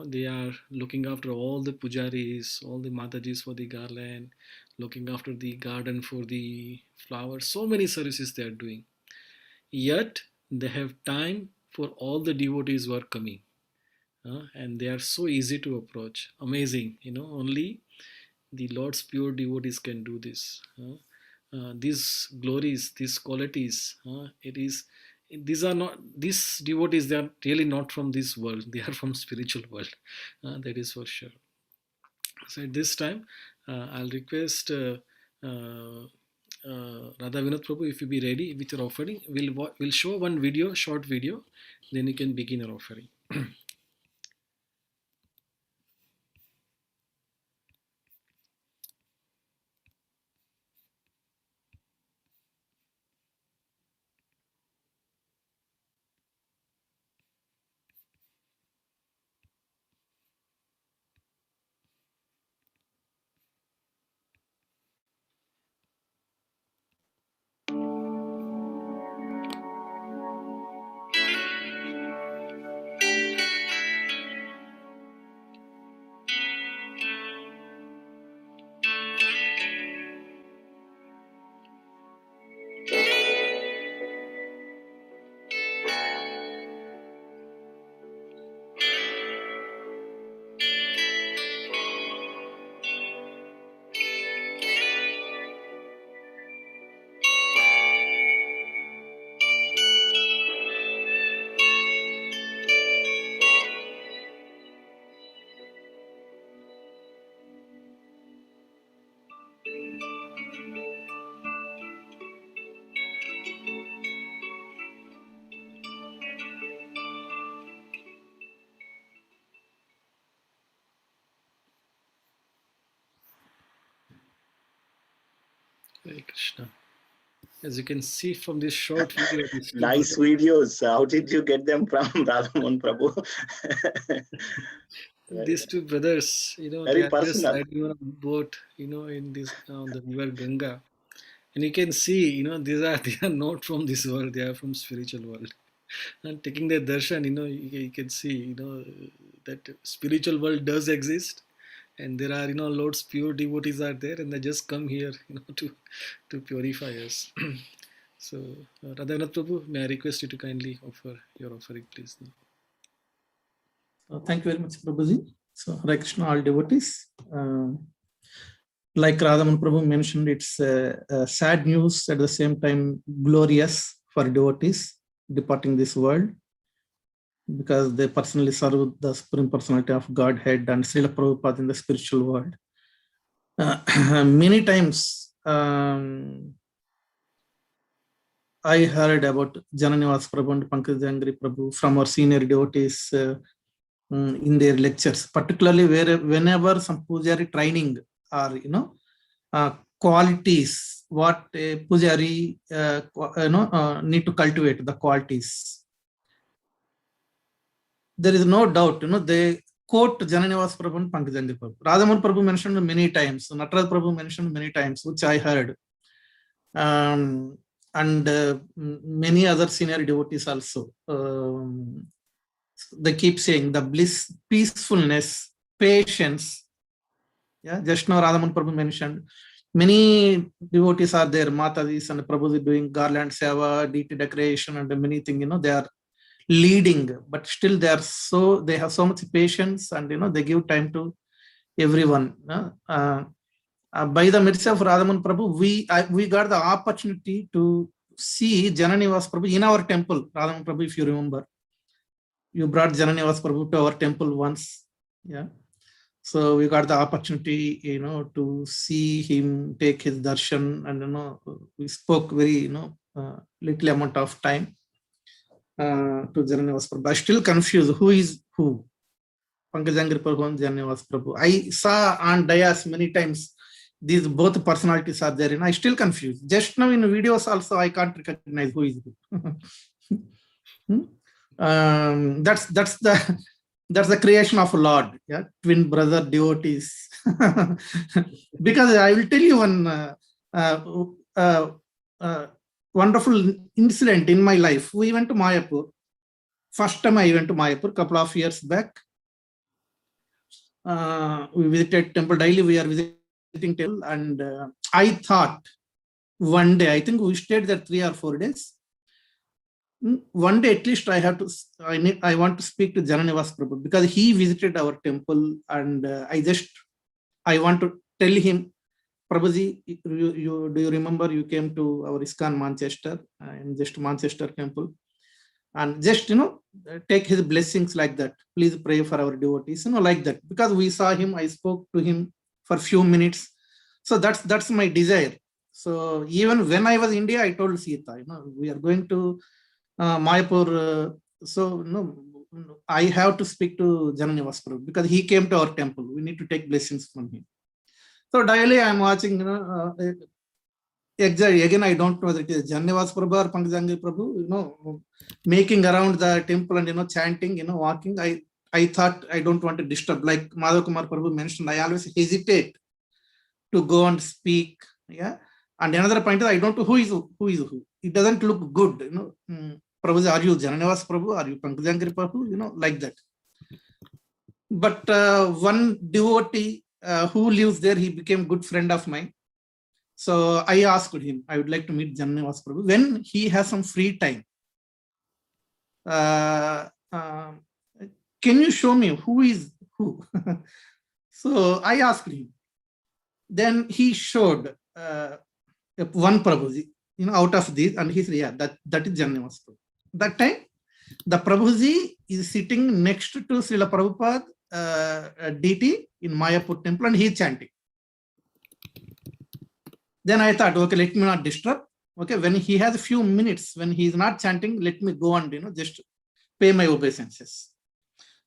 they are looking after all the pujaris, all the matajis for the garland, looking after the garden for the flowers. So many services they are doing. Yet, they have time for all the devotees who are coming. And they are so easy to approach. Amazing. Only the Lord's pure devotees can do this. These glories, these qualities, these devotees, they are really not from this world. They are from spiritual world. That is for sure. So at this time, I'll request Radha Vinod Prabhu, if you be ready with your offering. We'll show one video, short video, then you can begin your offering. Hare Krishna. As you can see from this short video, these two Nice brothers, videos. How did you get them from Radhamohan Prabhu? these two brothers, they Very are just personal. riding on a boat, in this on the river Ganga, and you can see, they are not from this world; they are from spiritual world. And taking their darshan, you can see, that spiritual world does exist, and there are, loads pure devotees are there, and they just come here, to purify us. So, Radhanath Prabhu, may I request you to kindly offer your offering, please? Thank you very much, Prabhuji. So, Hare Krishna, all devotees. Like Radhaman Prabhu mentioned, it's sad news, at the same time glorious for devotees departing this world, because they personally serve the Supreme Personality of Godhead and Srila Prabhupada in the spiritual world. Many times I heard about Jananivas Prabhu and Pankajanghri Prabhu from our senior devotees in their lectures, particularly whenever some pujari training or qualities what a pujari need to cultivate, the qualities. There is no doubt, they quote Jananivas Prabhu and Pankajanghri Prabhu. Radhamohan Prabhu mentioned many times, Nataraj Prabhu mentioned many times, which I heard. And many other senior devotees also. They keep saying the bliss, peacefulness, patience. Yeah, just now Radhamohan Prabhu mentioned many devotees are there, Matadis and Prabhuji doing garland seva, deity decoration, and many things. They are leading, but still they have so much patience, and they give time to everyone. By the mercy of Radhamohan Prabhu, we got the opportunity to see Jananivas Prabhu in our temple. Radhamohan Prabhu, if you remember, you brought Jananivas Prabhu to our temple once. Yeah. So we got the opportunity, to see him take his darshan, and we spoke very, little amount of time to Jananivas Prabhu. I'm still confused. Who is who? Pankajanghri Prabhu and Jananivas Prabhu. I saw on dais many times. These both personalities are there, and I still confused. Just now in videos also, I can't recognize who is who. That's the creation of Lord, yeah, twin brother devotees. Because I will tell you one wonderful incident in my life. We went to Mayapur. First time I went to Mayapur, couple of years back. We visited temple daily. We are visiting temple, and I thought one day, I think we stayed there 3 or 4 days. One day at least I want to speak to Jananivas Prabhu, because he visited our temple, and I want to tell him, Prabhuji, do you remember you came to our ISKCON Manchester, in just Manchester temple, and just take his blessings like that. Please pray for our devotees, like that. Because we saw him, I spoke to him for a few minutes. So that's my desire. So even when I was in India, I told Sita, we are going to Mayapur. I have to speak to Jananivas Prabhu, because he came to our temple. We need to take blessings from him. So daily I am watching, exactly. Again, I don't know whether it is Jananivas Prabhu or Pankajanghri Prabhu, making around the temple and chanting, walking. I thought I don't want to disturb. Like Madhav Kumar Prabhu mentioned, I always hesitate to go and speak. Yeah. And another point is, I don't know who is who. It doesn't look good. Prabhu, are you Jananivas Prabhu? Are you Pankajanghri Prabhu? Like that. But one devotee who lives there, he became good friend of mine. So I asked him, I would like to meet Jananivas Prabhu when he has some free time. Can you show me who is who? So I asked him. Then he showed one Prabhuji, out of these, and he said, yeah, that is Jananivas Prabhu. That time, the Prabhuji is sitting next to Srila Prabhupada deity in Mayapur temple, and he is chanting. Then I thought, okay, let me not disturb. Okay, when he has a few minutes, when he is not chanting, let me go and just pay my obeisances.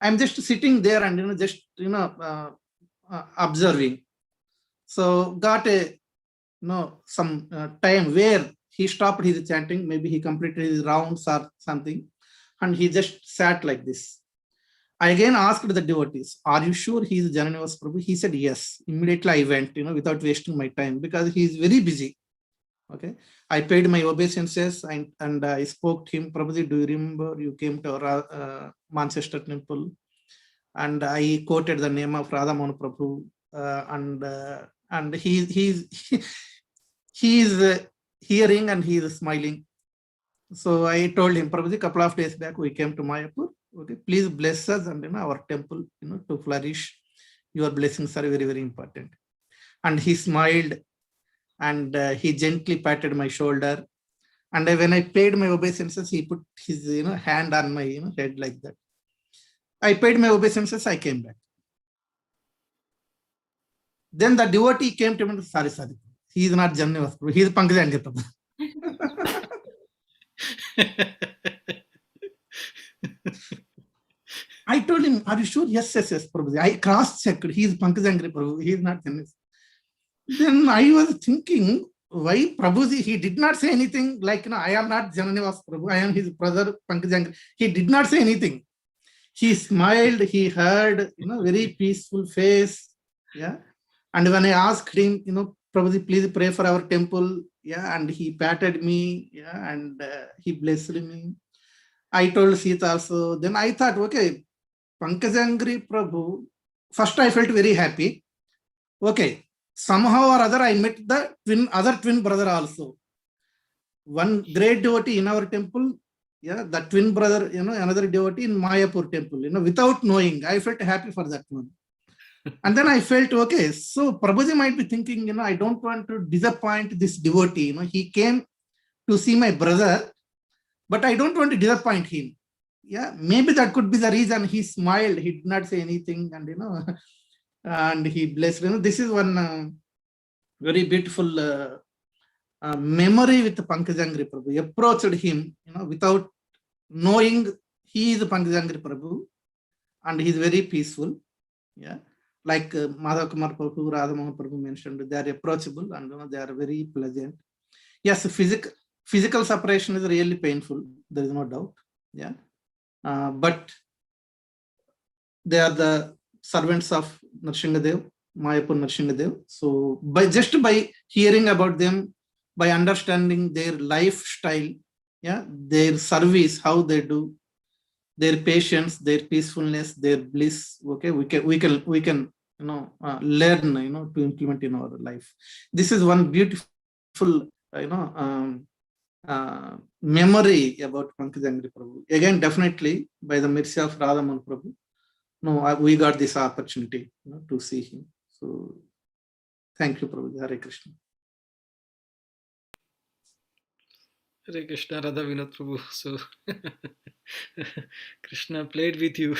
I'm just sitting there and just observing. So got a some time where he stopped his chanting, maybe he completed his rounds or something, and he just sat like this. I again asked the devotees, are you sure he is Jananivas Prabhu? He said yes. Immediately I went, without wasting my time, because he is very busy. Okay. I paid my obeisances and I spoke to him. Prabhuji, do you remember you came to our Manchester temple? And I quoted the name of Radha Mohan Prabhu, and he is hearing and he is smiling. So I told him, Prabhuji, couple of days back we came to Mayapur. Okay, please bless us and our temple, to flourish. Your blessings are very, very important. And he smiled and he gently patted my shoulder. And when I paid my obeisances, he put his hand on my head like that. I paid my obeisances, I came back. Then the devotee came to me, sorry, he is not Jananivas Prabhu, he is Pankajanghri Prabhu. I told him, are you sure? Yes, Prabhu. I cross-checked, he is Pankajanghri Prabhu, he is not Jananivas. Then I was thinking, why Prabhuji, he did not say anything like, I am not Jananivas Prabhu, I am his brother Pankajanghri. He did not say anything. He smiled, he heard, very peaceful face. Yeah. And when I asked him, Prabhuji, please pray for our temple. Yeah. And he patted me. Yeah. And he blessed me. I told Sita also. Then I thought, okay, Pankajanghri Prabhu, first I felt very happy. Okay. Somehow or other, I met the other twin brother also. One great devotee in our temple. Yeah, the twin brother, another devotee in Mayapur temple, without knowing. I felt happy for that one. And then I felt, okay, so Prabhuji might be thinking, I don't want to disappoint this devotee. He came to see my brother, but I don't want to disappoint him. Yeah, maybe that could be the reason. He smiled, he did not say anything, and and he blessed. This is one very beautiful memory with Pankajanghri Prabhu. Approached him, without knowing he is Pankajanghri Prabhu, and he is very peaceful. Yeah, like Madhav Kumar Prabhu, Radha Mohan Prabhu mentioned, they are approachable and they are very pleasant. Yes, physical separation is really painful. There is no doubt. Yeah, but they are the servants of Narsinghadev, Mayapur Narsinghadev. So just by hearing about them, by understanding their lifestyle, yeah, their service, how they do, their patience, their peacefulness, their bliss. Okay, we can learn to implement in our life. This is one beautiful memory about Pankajanghri Prabhu. Again, definitely by the mercy of Radha Mohan Prabhu, we got this opportunity to see him. So thank you, Prabhu. Hare Krishna. Hare Krishna, Radha Vinod Prabhu. So Krishna played with you.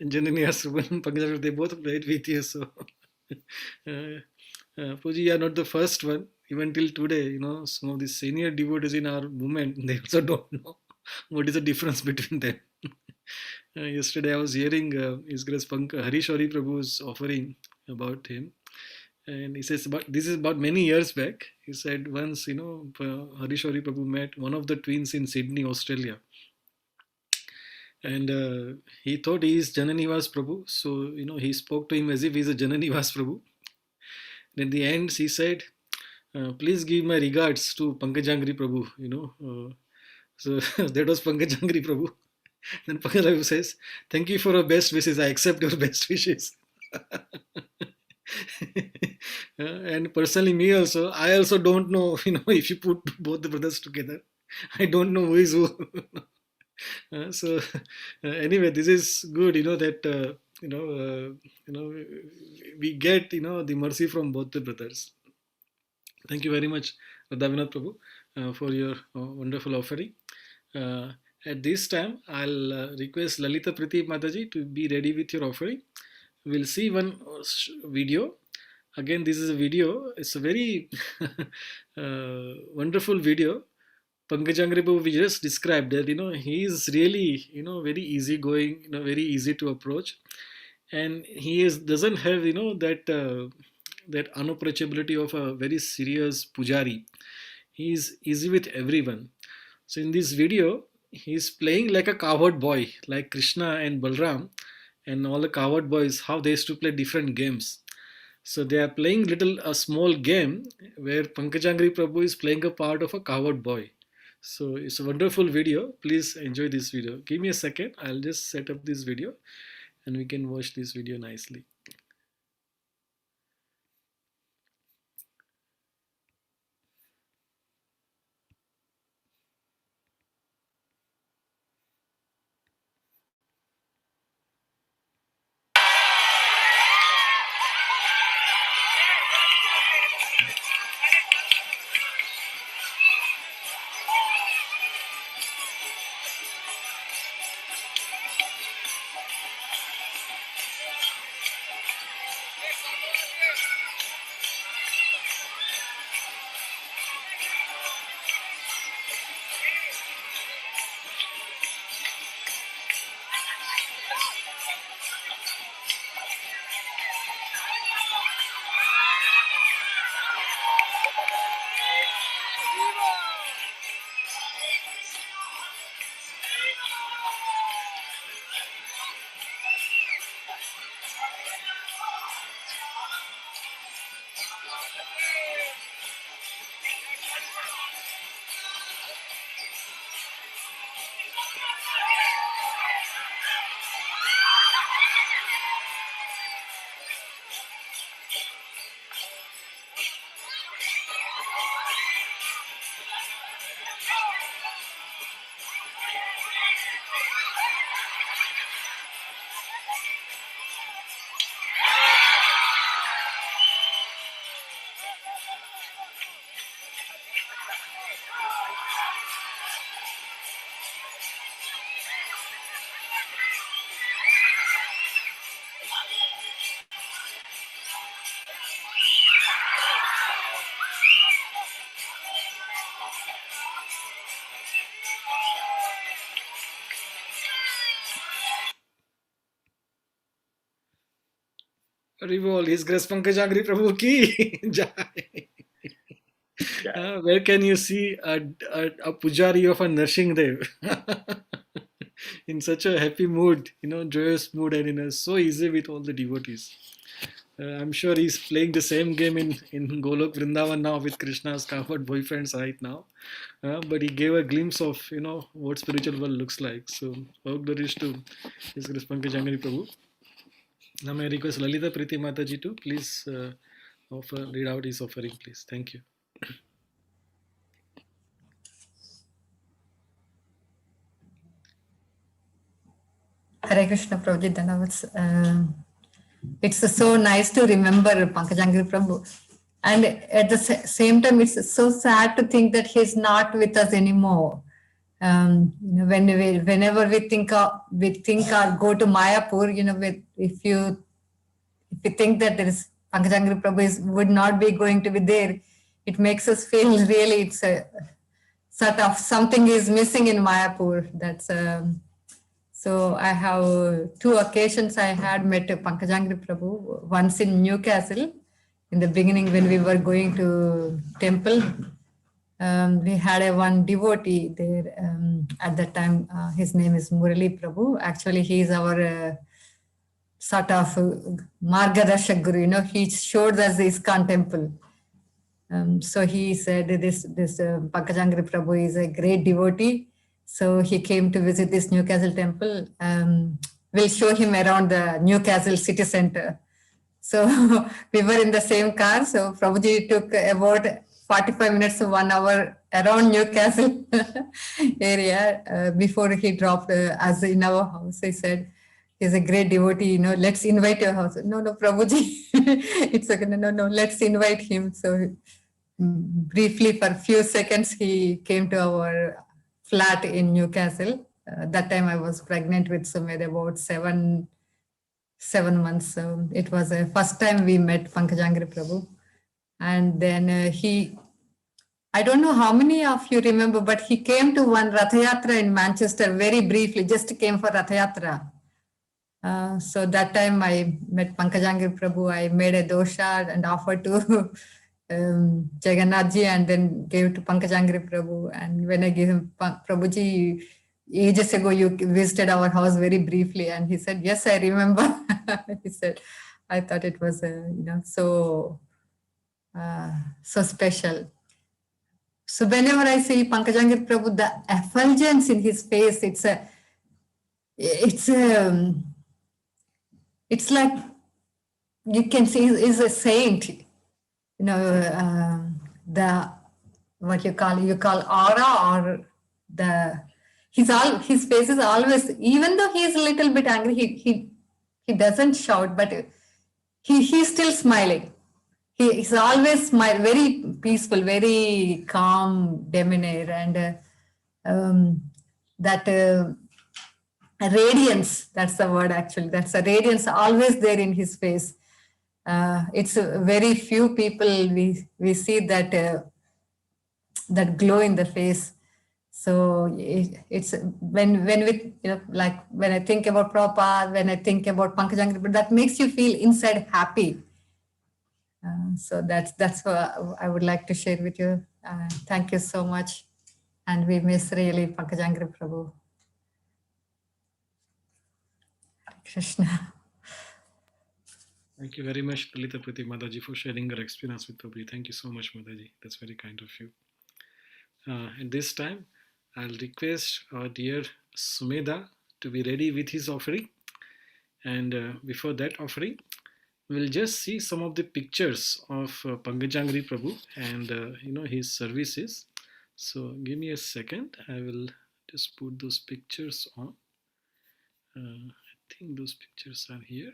And Janani Asruban, Pankajanghri, they both played with you. So Puji, you are not the first one. Even till today, some of the senior devotees in our movement, they also don't know what is the difference between them. Yesterday I was hearing His Grace Harishwari Prabhu's offering about him. And he says, this is about many years back. He said once, Harishwari Prabhu met one of the twins in Sydney, Australia. And he thought he is Jananivas Prabhu. So, he spoke to him as if he is a Jananivas Prabhu. And at the end, he said, please give my regards to Pankajanghri Prabhu, so that was Pankajanghri Prabhu. Then Pankajanghri says, thank you for your best wishes. I accept your best wishes. And personally, me also, I also don't know, if you put both the brothers together, I don't know who is who. So anyway, this is good, that, we get, the mercy from both the brothers. Thank you very much, Radha Vinod Prabhu, for your wonderful offering. At this time, I'll request Lalita Pradeep Mataji to be ready with your offering. We'll see one video. Again, this is a video. It's a very wonderful video. Pankajanghri Prabhu we just described that, he is really, very easygoing, very easy to approach. And he doesn't have, that that unapproachability of a very serious pujari. He is easy with everyone. So in this video, he's playing like a cowherd boy, like Krishna and Balram, and all the cowherd boys, how they used to play different games. So they are playing a small game where Pankajanghri Prabhu is playing a part of a cowherd boy. So it's a wonderful video. Please enjoy this video. Give me a second. I'll just set up this video and we can watch this video nicely. Revol, His Grace Pankajanghri Prabhu ki jai. Where can you see a pujari of a Narsingh Dev in such a happy mood, joyous mood, and so easy with all the devotees. I'm sure he's playing the same game in Golok Vrindavan now with Krishna's cowherd boyfriends right now. But he gave a glimpse of, what spiritual world looks like. So, all glories to His Grace Pankajanghri Prabhu. Now, may I request Lalita Priti Mataji to please read out his offering, please. Thank you. Hare Krishna Prabhuji Dhanavats. It's so nice to remember Pankajanghri Prabhu. And at the same time, it's so sad to think that he's not with us anymore. Whenever we think or go to Mayapur, if you think that there is Pankajanghri Prabhu would not be going to be there, it makes us feel really it's a sort of something is missing in Mayapur. That's so I have 2 occasions I had met Pankajanghri Prabhu. Once in Newcastle, in the beginning when we were going to temple. We had one devotee there at that time. His name is Murali Prabhu. Actually, he is our sort of Margadarshak Guru. He showed us the ISKCON temple. So he said this Pankajanghri Prabhu is a great devotee. So he came to visit this Newcastle temple. We'll show him around the Newcastle city center. So we were in the same car. So Prabhuji took about 45 minutes to 1 hour around Newcastle area before he dropped us in our house. He said, he's a great devotee, let's invite your house. No, Prabhuji, it's okay. No, let's invite him. So briefly for a few seconds, he came to our flat in Newcastle. That time I was pregnant with Sumedh, about 7 months. So it was the first time we met Pankajanghri Prabhu. And then I don't know how many of you remember, but he came to one Rath Yatra in Manchester very briefly, just came for Rath Yatra. So that time I met Pankajanghri Prabhu. I made a dosha and offered to Jagannathji and then gave to Pankajanghri Prabhu. And when I gave him, Prabhuji, ages ago you visited our house very briefly. And he said, yes, I remember. He said, I thought it was, so special. So whenever I see Pankajanghri Prabhu, the effulgence in his face, it's like you can see he's a saint. The what you call aura, or the his face is always, even though he is a little bit angry, he doesn't shout, but he's still smiling. He's always smile, very peaceful, very calm demeanor, and that radiance, that's the word actually, that's a radiance always there in his face. It's very few people we see that that glow in the face. So it's when we, like when I think about Prabhupada, when I think about Pankajangri, but that makes you feel inside happy. So that's what I would like to share with you. Thank you so much, and we miss really Pankajangri Prabhu. Krishna. Thank you very much, Lalitha Priti Mataji, for sharing your experience with Prabhu. Thank you so much, Mataji. That's very kind of you. At this time, I'll request our dear Sumedha to be ready with his offering. And before that offering, we'll just see some of the pictures of Pankajangri Prabhu and his services. So give me a second. I will just put those pictures on. I think those pictures are here.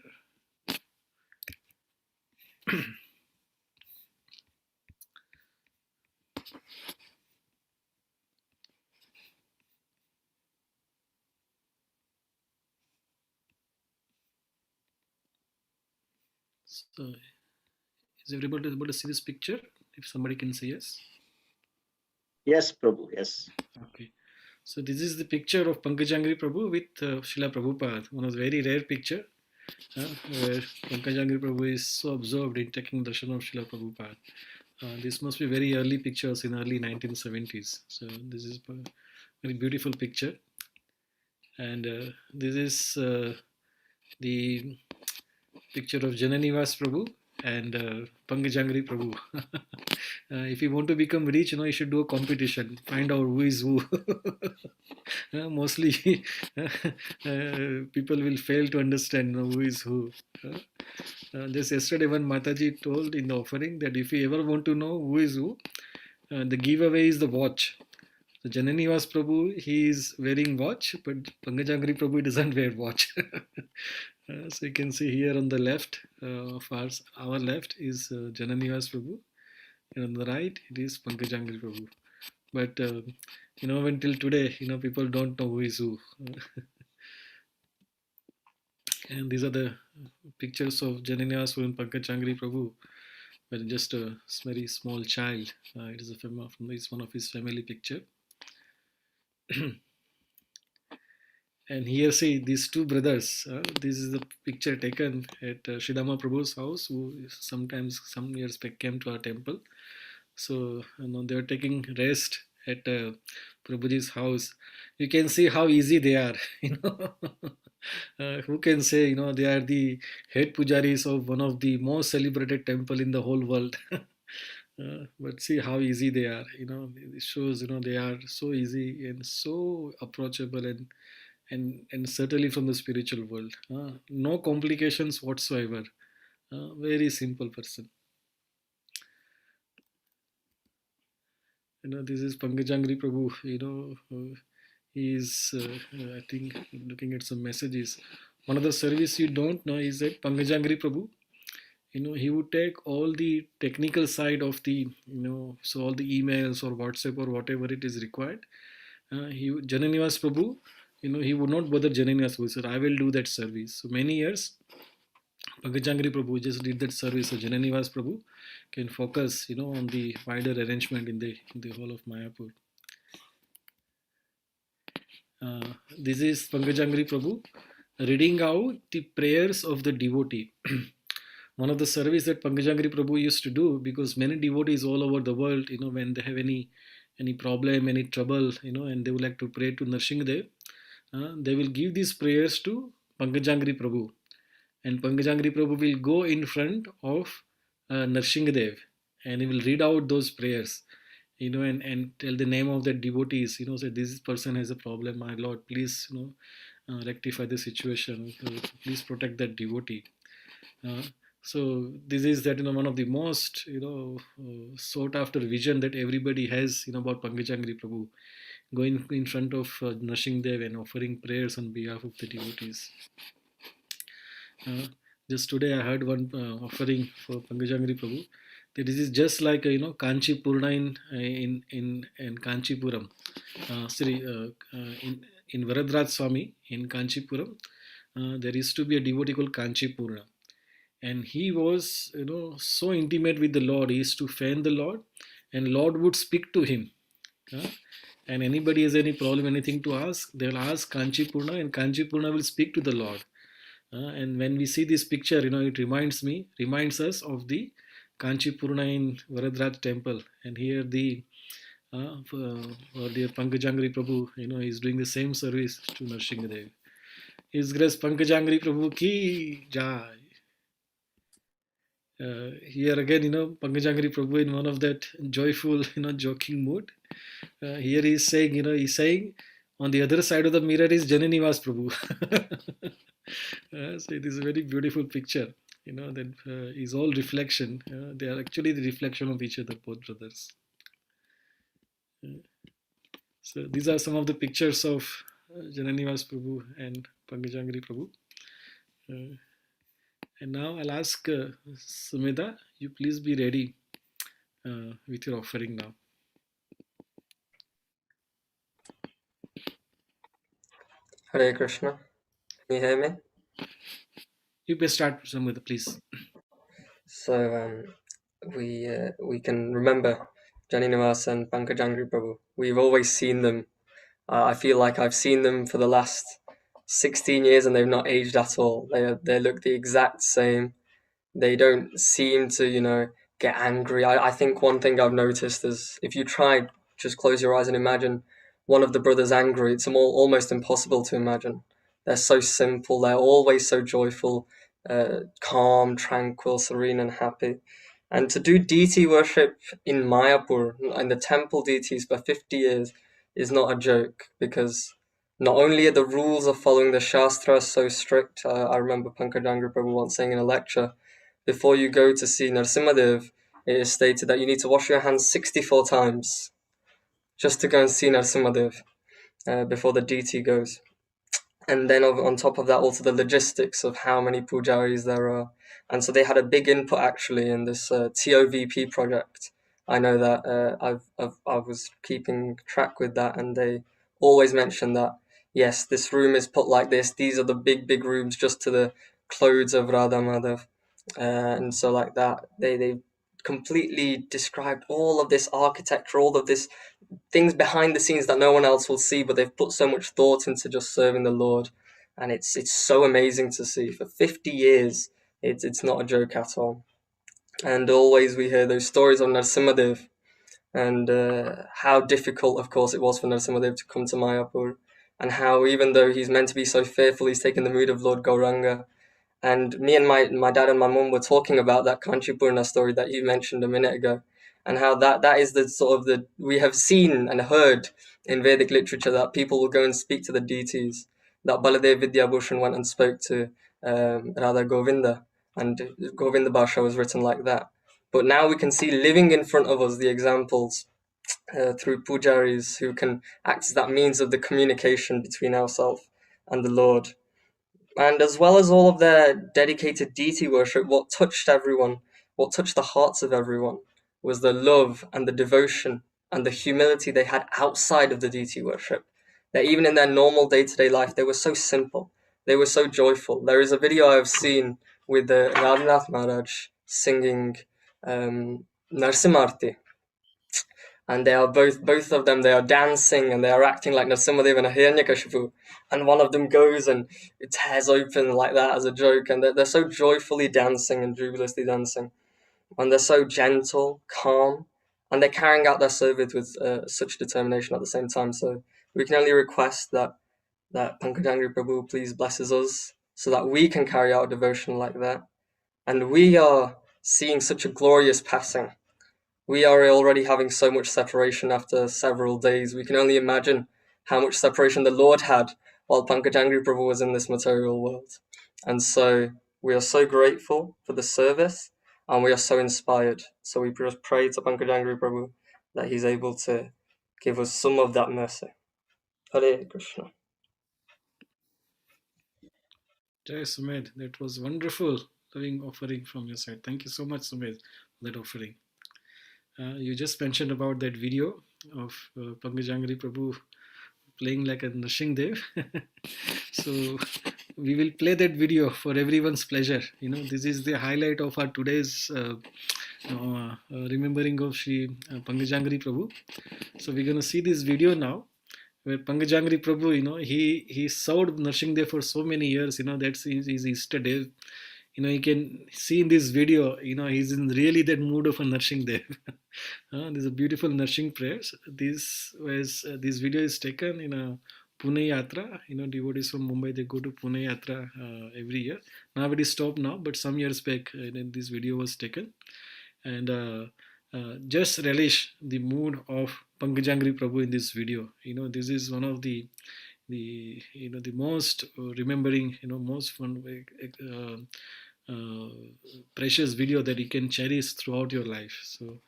So, is everybody able to see this picture? If somebody can say yes. Yes, Prabhu, yes. Okay. So this is the picture of Pankajangri Prabhu with Srila Prabhupada. One of the very rare picture where Pankajangri Prabhu is so absorbed in taking darshan of Srila Prabhupada. This must be very early pictures in early 1970s. So this is a very beautiful picture. And this is the picture of Jananivas Prabhu and Pankajangri Prabhu. If you want to become rich, you should do a competition. Find out who is who. Mostly, people will fail to understand who is who. Just yesterday, when Mataji told in the offering that if you ever want to know who is who, the giveaway is the watch. So Jananivas Prabhu, he is wearing watch, but Pankajangri Prabhu doesn't wear watch. So you can see here on the left of our left is Jananivas Prabhu, and on the right it is Pankajangri Prabhu. But until today, people don't know who is who. And these are the pictures of Jananivas Prabhu and Pankajangri Prabhu, but just a very small child. It is it's one of his family picture. And here, see these two brothers. This is the picture taken at Sridhama Prabhu's house, who sometimes some years back came to our temple. So they are taking rest at Prabhuji's house. You can see how easy they are. Who can say they are the head pujaris of one of the most celebrated temple in the whole world. But see how easy they are. It shows they are so easy and so approachable and certainly from the spiritual world. No complications whatsoever. Very simple person. This is Pankajangri Prabhu. He is, I think, looking at some messages. One of the service you don't know is that Pankajangri Prabhu, he would take all the technical side of the, so all the emails or WhatsApp or whatever it is required. Jananivas Prabhu, he would not bother Jananivas Prabhu. He said, I will do that service. So many years, Pankajangri Prabhu just did that service. So Jananivas Prabhu can focus, on the wider arrangement in the whole of Mayapur. This is Pankajangri Prabhu reading out the prayers of the devotee. One of the service that Pankajanghri Prabhu used to do, because many devotees all over the world, when they have any problem, any trouble, and they would like to pray to Narsingadev, they will give these prayers to Pankajanghri Prabhu, and Pankajanghri Prabhu will go in front of Narsingadev, and he will read out those prayers, and tell the name of the devotees, say this person has a problem, my Lord, please, rectify the situation, please protect that devotee. So this is that one of the most sought after vision that everybody has about Pankajanghri Prabhu, going in front of Narsingadev and offering prayers on behalf of the devotees. Just today I heard one offering for Pankajanghri Prabhu. That this is just like Kanchi Purna in Kanchipuram. In Varadraj Swami in Kanchipuram, there used to be a devotee called Kanchi Purna, and he was so intimate with the Lord. He used to fan the Lord, and Lord would speak to him. And anybody has any problem, anything to ask, they'll ask Kanchi Purna, and Kanchi Purna will speak to the Lord. And when we see this picture, it reminds us of the Kanchi Purna in Varadraj temple. And here the Pankajanghri Prabhu, is doing the same service to Narsingadev. His Grace Pankajanghri Prabhu ki jai. Here again, Pankajanghri Prabhu in one of that joyful, joking mood. Here he's saying, on the other side of the mirror is Jananivas Prabhu. So it is a very beautiful picture, that is all reflection. They are actually the reflection of each other, both brothers. So these are some of the pictures of Jananivas Prabhu and Pankajanghri Prabhu. And now I'll ask Sumedha, you please be ready with your offering now. Hare Krishna. Can you hear me? You may start, Sumedha, please. So we can remember Jananivas and Pankajanghri Prabhu. We've always seen them. I feel like I've seen them for the last 16 years and they've not aged at all. They look the exact same. They don't seem to, get angry. I think one thing I've noticed is if you try, just close your eyes and imagine one of the brothers angry, it's almost impossible to imagine. They're so simple. They're always so joyful, calm, tranquil, serene, and happy. And to do deity worship in Mayapur, in the temple deities for 50 years, is not a joke, because not only are the rules of following the Shastra so strict, I remember Pankajanghri Prabhu once saying in a lecture, before you go to see Narasimhadev, it is stated that you need to wash your hands 64 times just to go and see Narasimhadev before the deity goes. And then on top of that, also the logistics of how many pujaris there are. And so they had a big input actually in this TOVP project. I know that I was keeping track with that, and they always mention that, yes, this room is put like this. These are the big rooms just to the clothes of Radha Madhav. And so like that, they completely described all of this architecture, all of this things behind the scenes that no one else will see, but they've put so much thought into just serving the Lord, and it's so amazing to see. For 50 years, it's not a joke at all. And always we hear those stories of Narasimhadev and how difficult, of course, it was for Narasimhadev to come to Mayapur, and how even though he's meant to be so fearful, he's taken the mood of Lord Gauranga. And me and my dad and my mum were talking about that Kanchipurna story that you mentioned a minute ago, and how that is the sort of we have seen and heard in Vedic literature that people will go and speak to the deities. That Baladev Vidyabhushan went and spoke to Radha Govinda, and Govinda Bhasha was written like that. But now we can see living in front of us the examples through pujaris who can act as that means of the communication between ourselves and the Lord. And as well as all of their dedicated deity worship, what touched everyone, what touched the hearts of everyone, was the love and the devotion and the humility they had outside of the deity worship. That even in their normal day-to-day life, they were so simple. They were so joyful. There is a video I've seen with Radhanath Maharaj singing Narsimarti. and they are both of them, they are dancing and they are acting like Narasimhadev and Hiranyakashipu, and one of them goes and it tears open like that as a joke, and they're so joyfully dancing and jubilously dancing, and they're so gentle, calm, and they're carrying out their service with such determination at the same time. So we can only request that Pankajanghri Prabhu please blesses us so that we can carry out devotion like that. And we are seeing such a glorious passing. We are already having so much separation after several days. We can only imagine how much separation the Lord had while Pankajanghri Prabhu was in this material world. And so we are so grateful for the service, and we are so inspired. So we just pray to Pankajanghri Prabhu that he's able to give us some of that mercy. Hare Krishna. Jai Sumed, that was wonderful loving offering from your side. Thank you so much, Sumed, for that offering. You just mentioned about that video of Pankajanghri Prabhu playing like a Nrsimhadev. So we will play that video for everyone's pleasure. This is the highlight of our today's remembering of Sri Pankajanghri Prabhu. So we're going to see this video now, where Pankajanghri Prabhu, he served Nrsimhadev for so many years. That's his Easter day. You can see in this video, he's in really that mood of a Nrsimhadev. There's a beautiful Narsing prayers. This video is taken in a Pune Yatra. Devotees from Mumbai, they go to Pune Yatra every year. Now it is stopped now, but some years back, this video was taken. And just relish the mood of Pankajanghri Prabhu in this video. This is one of the most remembering, most fun, precious video that you can cherish throughout your life. So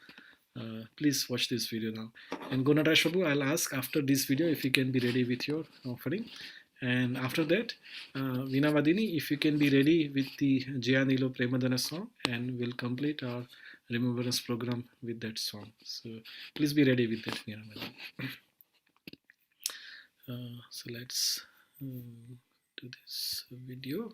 please watch this video now. And Gunarash Prabhu, I'll ask after this video if you can be ready with your offering. And after that, Veena Vadini, if you can be ready with the Jaya Nilo Premadana song, and we'll complete our remembrance program with that song. So please be ready with that, Veena Vadini. So let's do this video.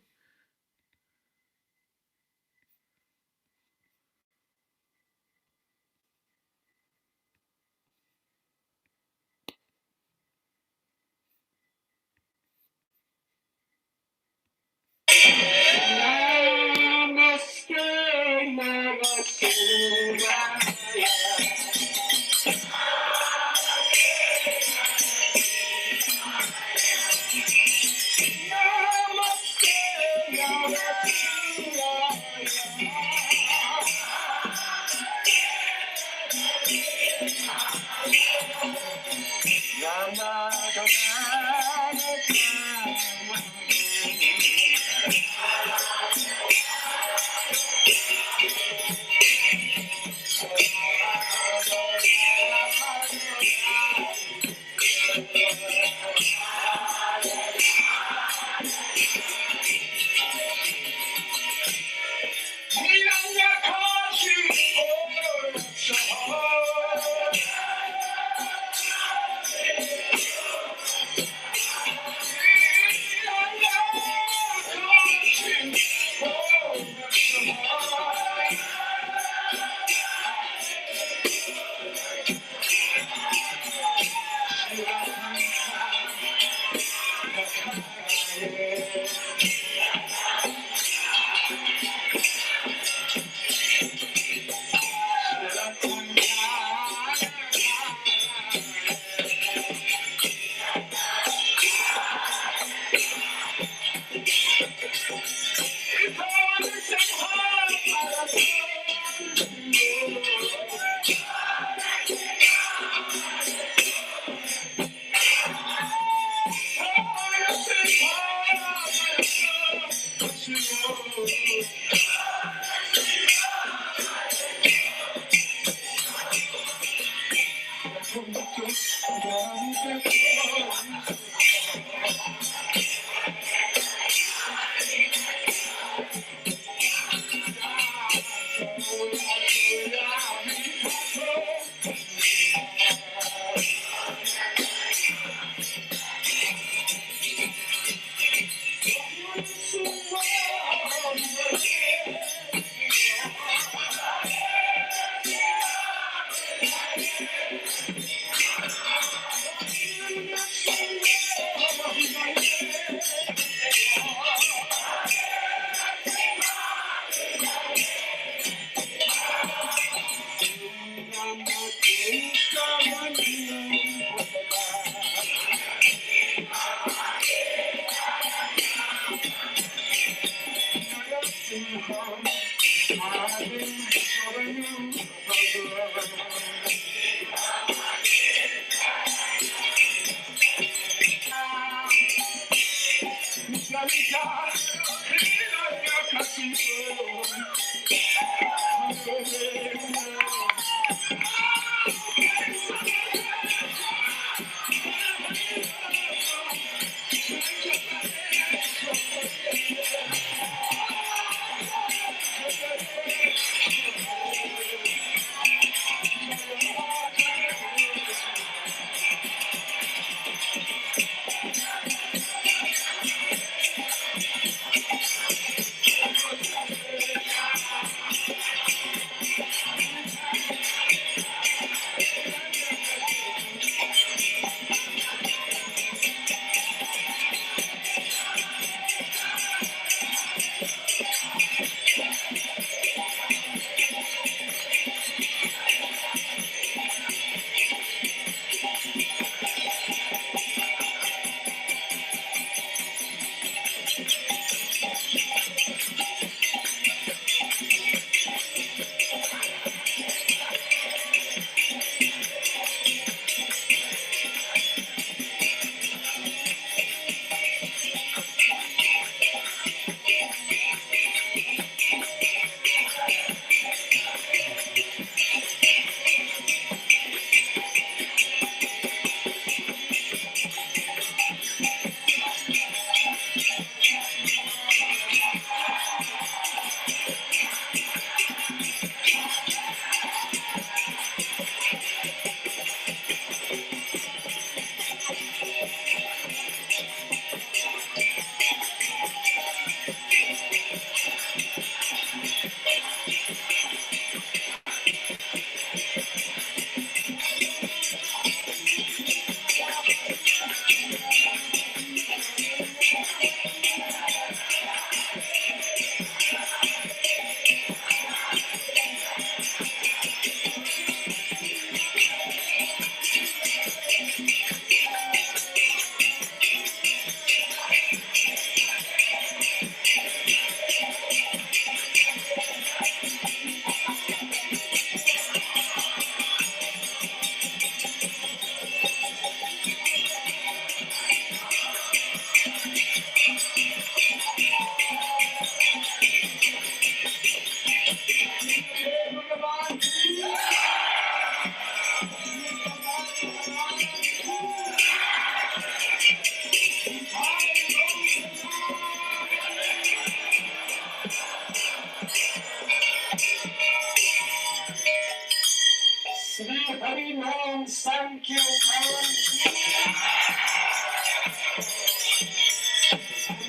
Sri Hari Nam Sankirtan.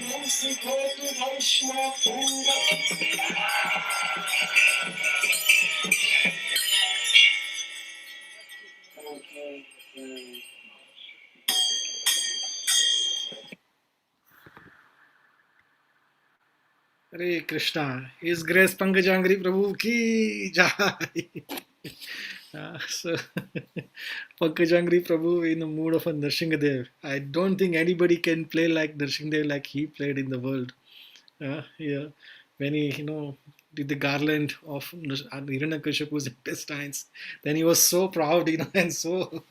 Namaskoti Vaishnav Vrinda. Okay. Hare Krishna. His Grace Pankajanghri Prabhu ki jai. So, Pankajanghri Prabhu in the mood of a Narsinghadev. I don't think anybody can play like Narsinghadev like he played in the world. Yeah, when he, did the garland of Hiranyakashipu's intestines, then he was so proud, and so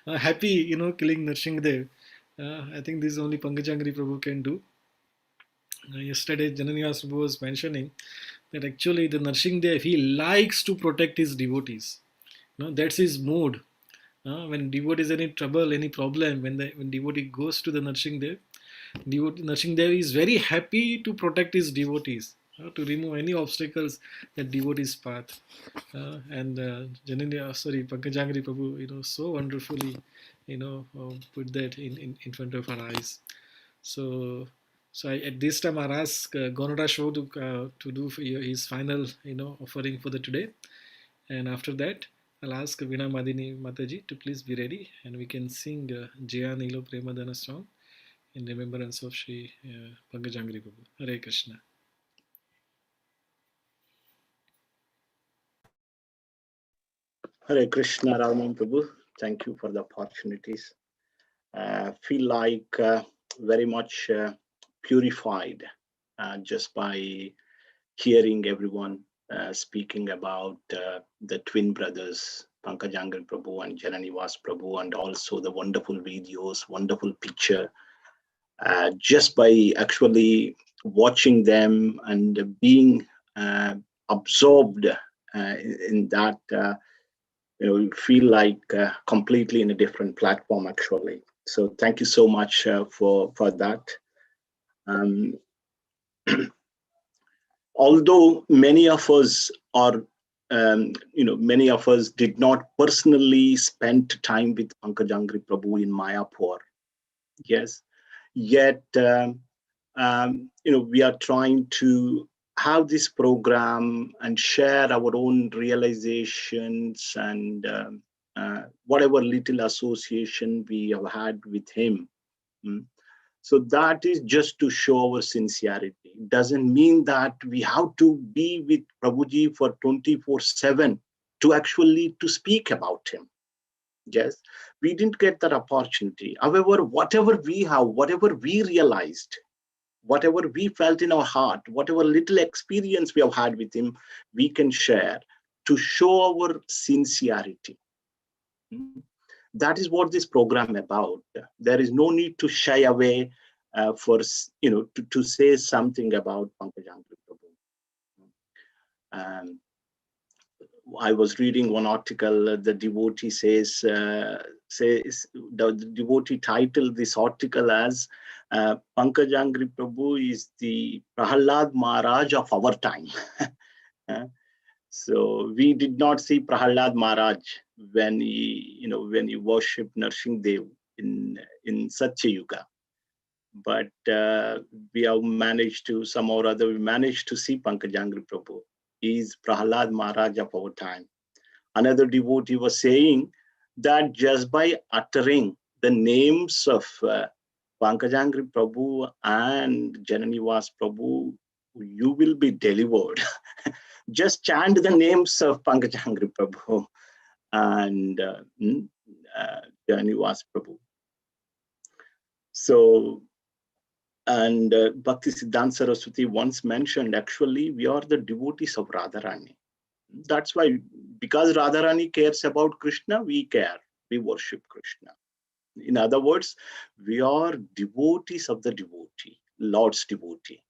happy, killing Narsinghadev. I think this is only Pankajanghri Prabhu can do. Yesterday, Jananivas Prabhu was mentioning that actually the Narsinghadev, he likes to protect his devotees. That's his mood. When devotee is in trouble, any problem, when devotee goes to the Narsinghadev, Narsinghadev is very happy to protect his devotees, to remove any obstacles that devotee's path. And Pankajanghri Prabhu, so wonderfully, put that in front of our eyes. So at this time, I'll ask Gonara Show to do his final, offering for the today. And after that, I'll ask Veena Madini Mataji to please be ready, and we can sing Jaya Nilo Premadana song in remembrance of Sri Pankajanghri Prabhu. Hare Krishna. Hare Krishna, Radhaman Prabhu. Thank you for the opportunities. Feel like very much purified just by hearing everyone speaking about the twin brothers, Pankajanghri Prabhu and Jananivas Prabhu, and also the wonderful videos, wonderful picture. Just by actually watching them and being absorbed in that, you feel like completely in a different platform actually. So thank you so much for that. Although many of us are, many of us did not personally spend time with Pankajanghri Prabhu in Mayapur, yes, yet, we are trying to have this program and share our own realizations and whatever little association we have had with him. So that is just to show our sincerity. It doesn't mean that we have to be with Prabhuji for 24/7 to actually to speak about him. Yes, we didn't get that opportunity. However, whatever we have, whatever we realized, whatever we felt in our heart, whatever little experience we have had with him, we can share to show our sincerity. That is what this program about. There is no need to shy away to say something about Pankajanghri Prabhu. I was reading one article. The devotee says the devotee titled this article as Pankajanghri Prabhu is the Prahalad Maharaj of our time. So we did not see Prahalad Maharaj when he worshipped Narsinghadev in Satyayuga. But we have managed to, somehow or other, we managed to see Pankajanghri Prabhu. He is Prahalad Maharaj of our time. Another devotee was saying that just by uttering the names of Pankajanghri Prabhu and Jananivas Prabhu, you will be delivered. Just chant the names of Pankajanghri Prabhu and Jananivas Prabhu. So, and Bhakti Siddhanta Saraswati once mentioned, actually, we are the devotees of Radharani. That's why, because Radharani cares about Krishna, we care. We worship Krishna. In other words, we are devotees of the devotee, Lord's devotee.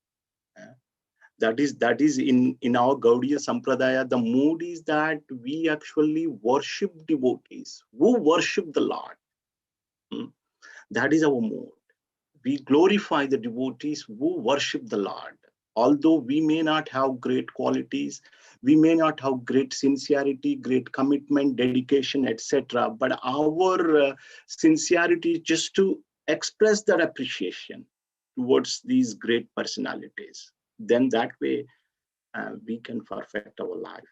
That is in our Gaudiya Sampradaya, the mood is that we actually worship devotees who worship the Lord. That is our mood. We glorify the devotees who worship the Lord. Although we may not have great qualities, we may not have great sincerity, great commitment, dedication, etc., but our sincerity just to express that appreciation towards these great personalities, then that way we can perfect our life.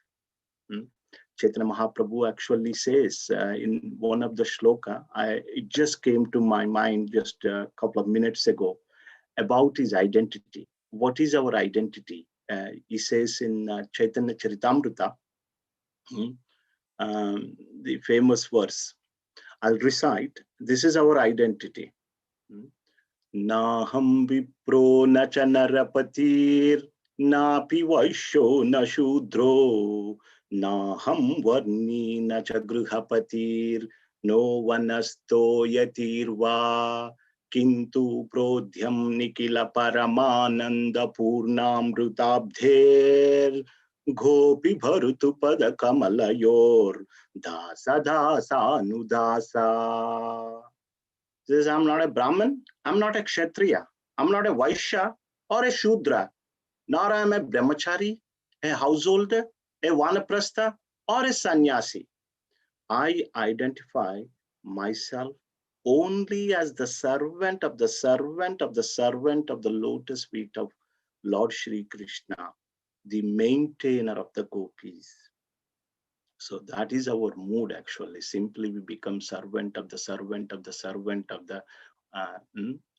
Chaitanya Mahaprabhu actually says in one of the shloka, it just came to my mind just a couple of minutes ago, about his identity. What is our identity? He says in Chaitanya Charitamrita, the famous verse, I'll recite, this is our identity. Naham vipro na cha narapatir, na pi vaishyo na shudro, naham varni na cha grihapatir, no vanasto yatirva, kintu prodhyam nikila paramananda purnamrutabdher, gopi bharutu pada kamalayor, dasa dasa anudasa. Says, I'm not a Brahmin, I'm not a Kshatriya, I'm not a Vaishya or a Shudra, nor am I a Brahmachari, a householder, a Vanaprastha, or a Sannyasi. I identify myself only as the servant of the servant of the servant of the lotus feet of Lord Shri Krishna, the maintainer of the gopis. So that is our mood actually. Simply we become servant of the servant of the servant of the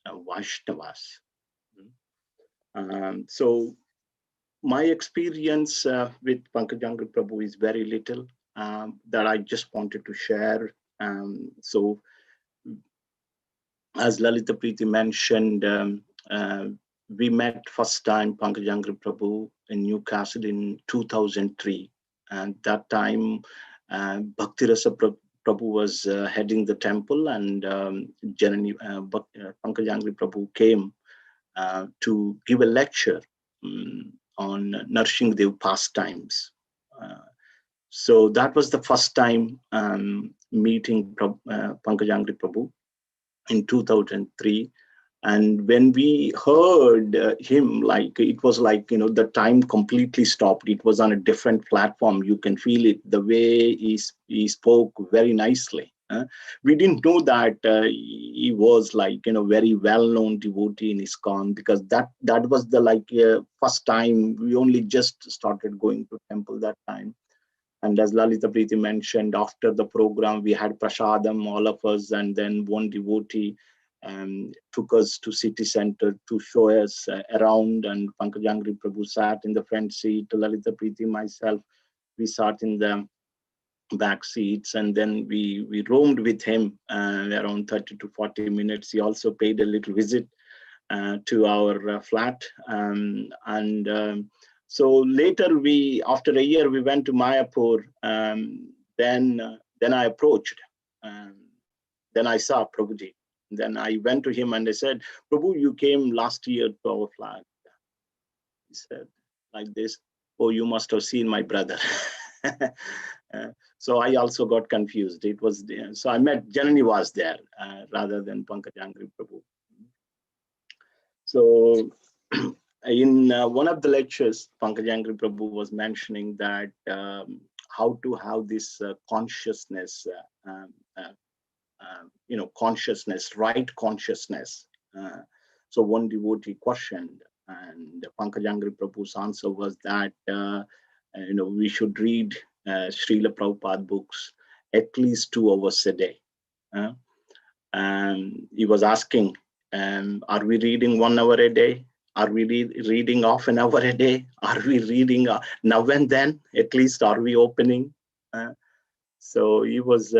Vaishnavas. So my experience with Pankajanghri Prabhu is very little that I just wanted to share. So as Lalita Preeti mentioned, we met first time Pankajanghri Prabhu in Newcastle in 2003. And that time, Bhaktirasa Prabhu was heading the temple, and Pankajanghri Prabhu came to give a lecture on nourishing the pastimes. So that was the first time meeting Pankajanghri Prabhu in 2003. And when we heard him, like it was like, the time completely stopped. It was on a different platform. You can feel it, the way he spoke very nicely. We didn't know that he was like, very well-known devotee in ISKCON, because that was the first time. We only just started going to temple that time. And as Lalita Preeti mentioned, after the program, we had prasadam, all of us, and then one devotee took us to city center to show us around, and Pankajanghri Prabhu sat in the front seat, Lalita Preeti, myself, we sat in the back seats, and then we roamed with him around 30 to 40 minutes. He also paid a little visit to our flat, so later after a year, we went to Mayapur. Then I approached. Then I saw Prabhuji. Then I went to him and I said, Prabhu, you came last year to our flat. He said like this, oh, you must have seen my brother. So I also got confused. It was so I met Janani was there rather than Pankajanghri Prabhu. So in one of the lectures, Pankajanghri Prabhu was mentioning that how to have this consciousness, consciousness, right consciousness. So one devotee questioned, and Pankajanghri Prabhu's answer was that we should read Srila Prabhupada books at least 2 hours a day. And he was asking, are we reading 1 hour a day? Are we reading half an hour a day? Are we reading now and then? At least are we opening? So he was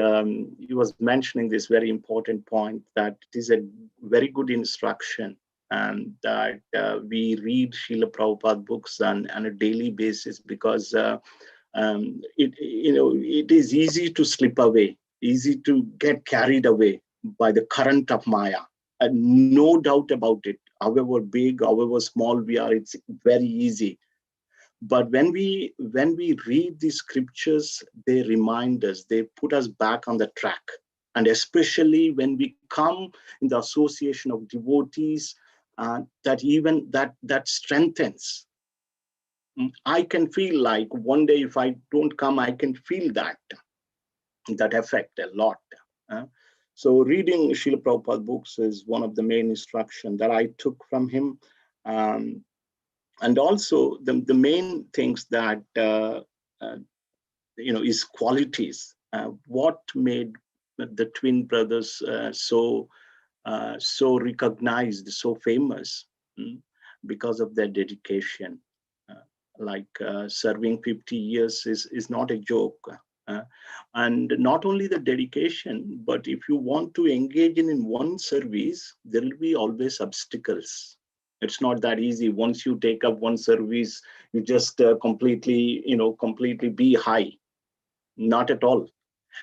mentioning this very important point, that it is a very good instruction, and that we read Srila Prabhupada books on a daily basis, because it is easy to slip away, easy to get carried away by the current of Maya. No doubt about it. However big, however small we are, it's very easy. But when we read these scriptures, they remind us, they put us back on the track. And especially when we come in the association of devotees, that even that strengthens. I can feel like one day if I don't come, I can feel that effect a lot. So reading Srila Prabhupada books is one of the main instruction that I took from him. And also the main things that, is qualities. What made the twin brothers so recognized, so famous? Because of their dedication. Serving 50 years is not a joke. And not only the dedication, but if you want to engage in one service, there will be always obstacles. It's not that easy. Once you take up one service, you just completely be high. Not at all.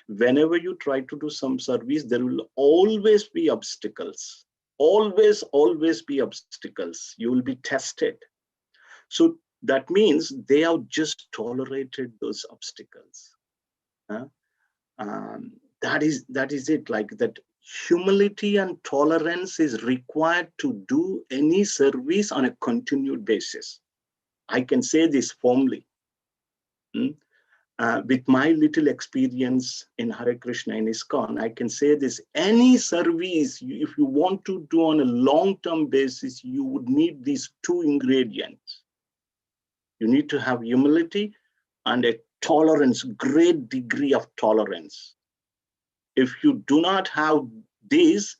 Whenever you try to do some service, there will always be obstacles. Always be obstacles. You will be tested. So that means they have just tolerated those obstacles. That is it. Like that, humility and tolerance is required to do any service on a continued basis. I can say this firmly. With my little experience in Hare Krishna in ISKCON, I can say this: any service, if you want to do on a long-term basis, you would need these two ingredients. You need to have humility and a tolerance, great degree of tolerance. If you do not have this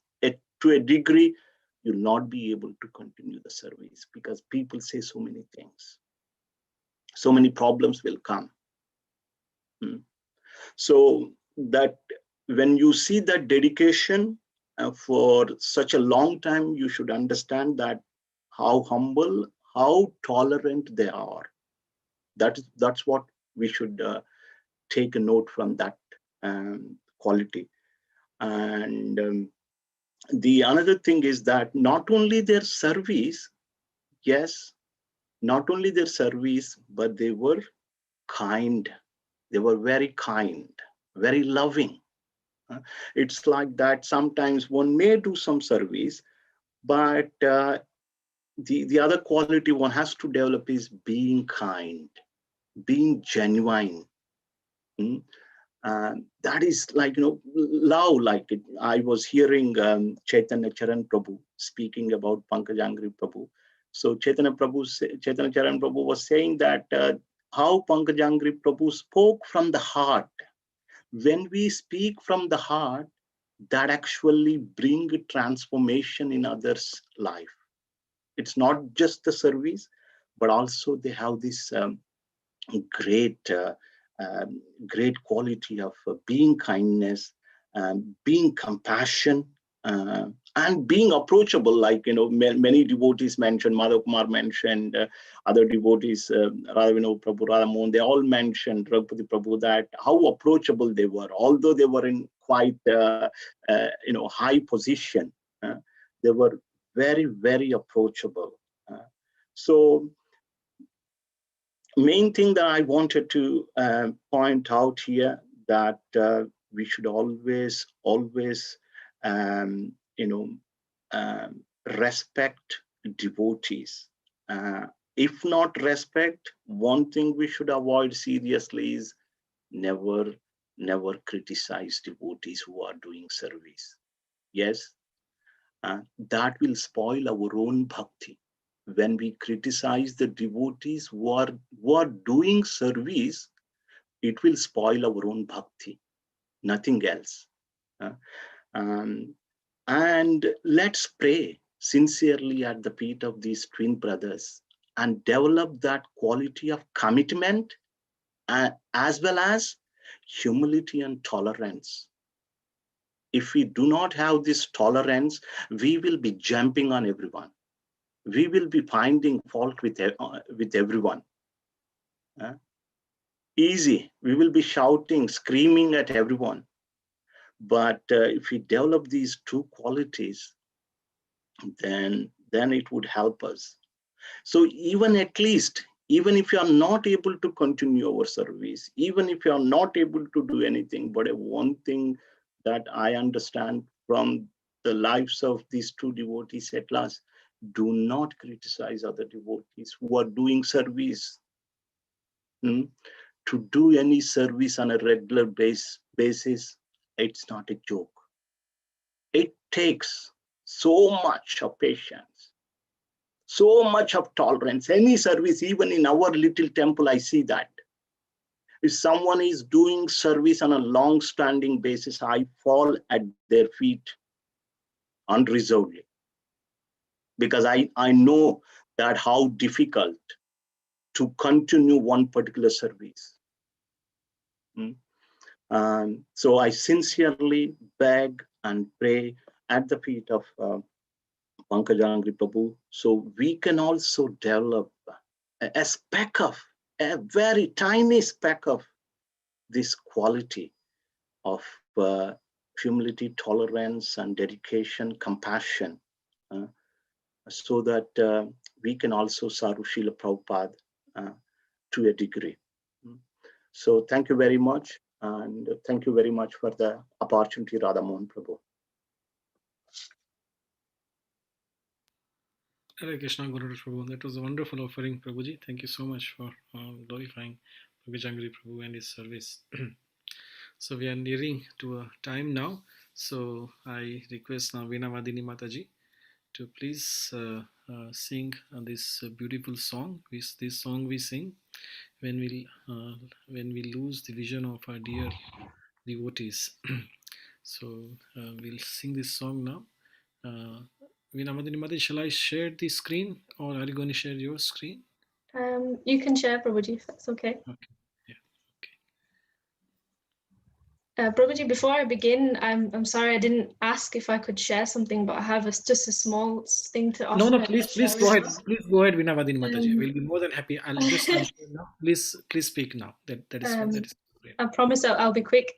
to a degree, you'll not be able to continue the service, because people say so many things. So many problems will come. So that when you see that dedication for such a long time, you should understand that how humble, how tolerant they are. That's what we should take a note from that quality. And the another thing is that not only their service, yes, not only their service, but they were kind. They were very kind, very loving. It's like that sometimes one may do some service, but the other quality one has to develop is being kind, being genuine. That is like, love. Like I was hearing Chaitanya Charan Prabhu speaking about Pankajanghri Prabhu. So Chaitanya Charan Prabhu was saying that how Pankajanghri Prabhu spoke from the heart. When we speak from the heart, that actually bring transformation in others' life. It's not just the service, but also they have this great quality of being kindness, being compassion, and being approachable. Like, many devotees mentioned, Madhav Kumar mentioned, other devotees, Radhavino Prabhu, Radhamohan, they all mentioned, Raghupathi Prabhu, that how approachable they were. Although they were in quite high position, they were very, very approachable. So main thing that I wanted to point out here, that we should always respect devotees. If not respect, one thing we should avoid seriously is never criticize devotees who are doing service. Yes, that will spoil our own bhakti. When we criticize the devotees who are doing service, it will spoil our own bhakti, nothing else. And let's pray sincerely at the feet of these twin brothers and develop that quality of commitment, as well as humility and tolerance. If we do not have this tolerance, we will be jumping on everyone. We will be finding fault with everyone. Easy. We will be shouting, screaming at everyone. But if we develop these two qualities, then it would help us. So even if you are not able to continue our service, even if you are not able to do anything, but one thing that I understand from the lives of these two devotees at last, do not criticize other devotees who are doing service. To do any service on a regular basis, it's not a joke. It takes so much of patience, so much of tolerance. Any service, even in our little temple, I see that. If someone is doing service on a long-standing basis, I fall at their feet unreservedly, because I know that how difficult to continue one particular service. So I sincerely beg and pray at the feet of Pankajanghri Prabhu, so we can also develop a speck of, a very tiny speck of this quality of humility, tolerance, and dedication, compassion, so that we can also serve Srila Prabhupada to a degree. So thank you very much, and thank you very much for the opportunity, Radha Mohan Prabhu. Hare Krishna, Guru Prabhu. That was a wonderful offering, Prabhuji. Thank you so much for glorifying Pankajanghri Prabhu and his service. So we are nearing to a time now. So I request now Veena Vadini Mataji to please sing this beautiful song. This song we sing when we lose the vision of our dear devotees. So we'll sing this song now. Veena Vadini Mataji, shall I share the screen, or are you going to share your screen? You can share, Prabhuji, if that's okay. Okay. Yeah. Prabhuji, before I begin, I'm sorry I didn't ask if I could share something, but I have just a small thing to offer. No, please go ahead. Please go ahead, Veena Vadini Mataji. We'll be more than happy. I'll just unshare now. Please speak now. That is great. I promise I'll be quick.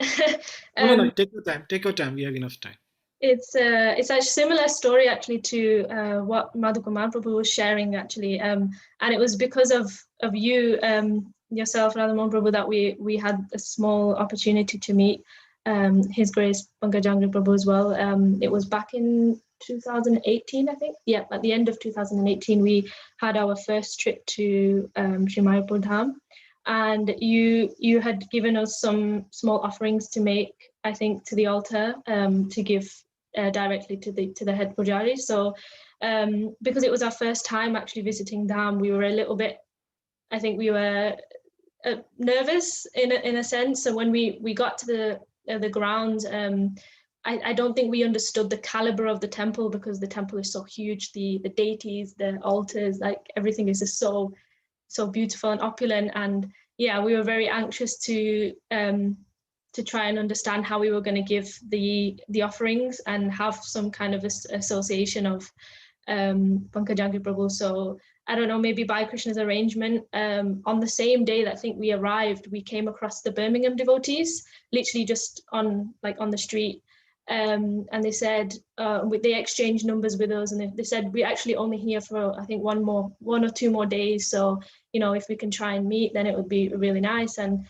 No. Take your time. Take your time. We have enough time. It's a similar story actually to what Madhu Kumar Prabhu was sharing actually, and it was because of you, yourself, Radha Mohan Prabhu, that we had a small opportunity to meet His Grace Pankajanghri Prabhu as well. It was back in 2018, I think. Yeah, at the end of 2018, we had our first trip to Sri Mayapur Dham, and you had given us some small offerings to make, I think, to the altar to give directly to the head pujari. So because it was our first time actually visiting Dham, we were a little bit, I think we were nervous in a sense. So when we got to the grounds, I don't think we understood the caliber of the temple, because the temple is so huge. The deities, the altars, like everything is just so beautiful and opulent. And yeah, we were very anxious to try and understand how we were going to give the offerings and have some kind of association of Pankajanghri Prabhu. So I don't know, maybe by Krishna's arrangement, on the same day that I think we arrived, we came across the Birmingham devotees, literally just on the street. And they said, they exchanged numbers with us, and they said, we're actually only here for, I think, one or two more days. So, if we can try and meet, then it would be really nice. And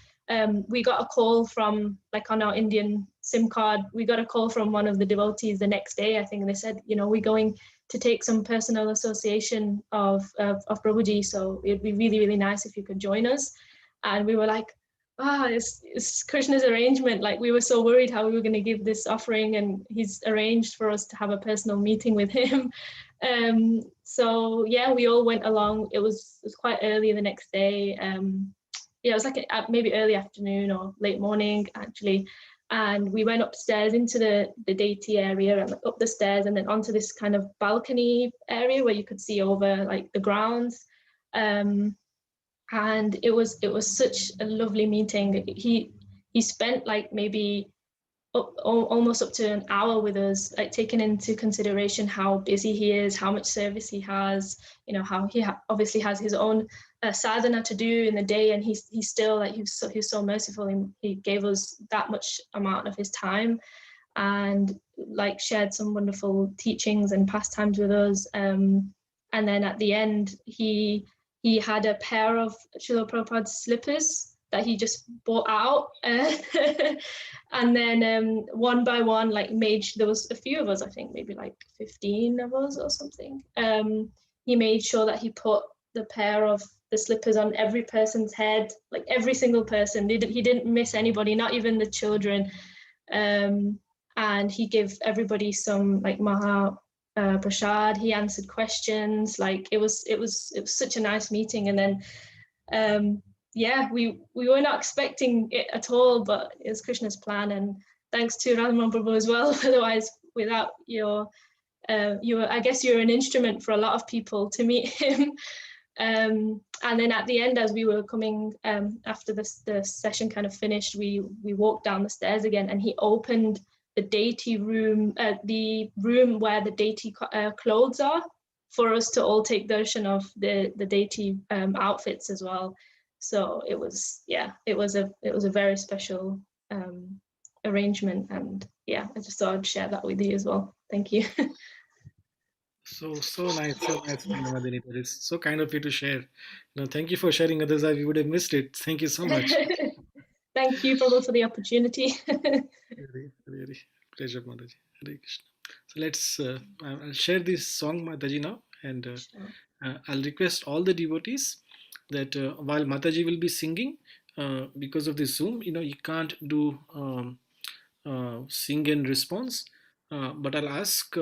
we got a call from, on our Indian SIM card, we got a call from one of the devotees the next day, I think, and they said, we're going to take some personal association of Prabhuji, so it'd be really, really nice if you could join us. And we were like, it's Krishna's arrangement. Like, we were so worried how we were going to give this offering, and he's arranged for us to have a personal meeting with him. So yeah, we all went along. It was quite early the next day. It was like maybe early afternoon or late morning actually. And we went upstairs into the deity area and up the stairs, and then onto this kind of balcony area where you could see over like the grounds. And it was such a lovely meeting. He spent like maybe almost up to an hour with us, like taking into consideration how busy he is, how much service he has, how he obviously has his own sadhana to do in the day, and he's still like, he's so merciful, and he gave us that much amount of his time, and like shared some wonderful teachings and pastimes with us. And then at the end, he had a pair of Srila Prabhupada's slippers that he just bought out. And then one by one, like there was a few of us, I think maybe like 15 of us or something. He made sure that he put the pair of the slippers on every person's head, like every single person. He didn't miss anybody, not even the children. And he gave everybody some like Maha Prasad. He answered questions. Like it was such a nice meeting. And then we were not expecting it at all, but it was Krishna's plan. And thanks to Radhamohan Prabhu as well. Otherwise, without your I guess you're an instrument for a lot of people to meet him. And then at the end, as we were coming after the session kind of finished, we walked down the stairs again, and he opened the deity room, the room where the deity clothes are, for us to all take darshan of the deity outfits as well. So it was a very special arrangement, and I just thought I'd share that with you as well. Thank you. So nice, Madhini. That is so kind of you to share. Thank you for sharing. Others, we would have missed it. Thank you so much. Thank you, Prabhu, for the opportunity. Really pleasure, Mataji. Hare Krishna. So let's. I'll share this song, Mataji, now, and I'll request all the devotees that while Mataji will be singing, because of this Zoom, you can't do sing and response. But I'll ask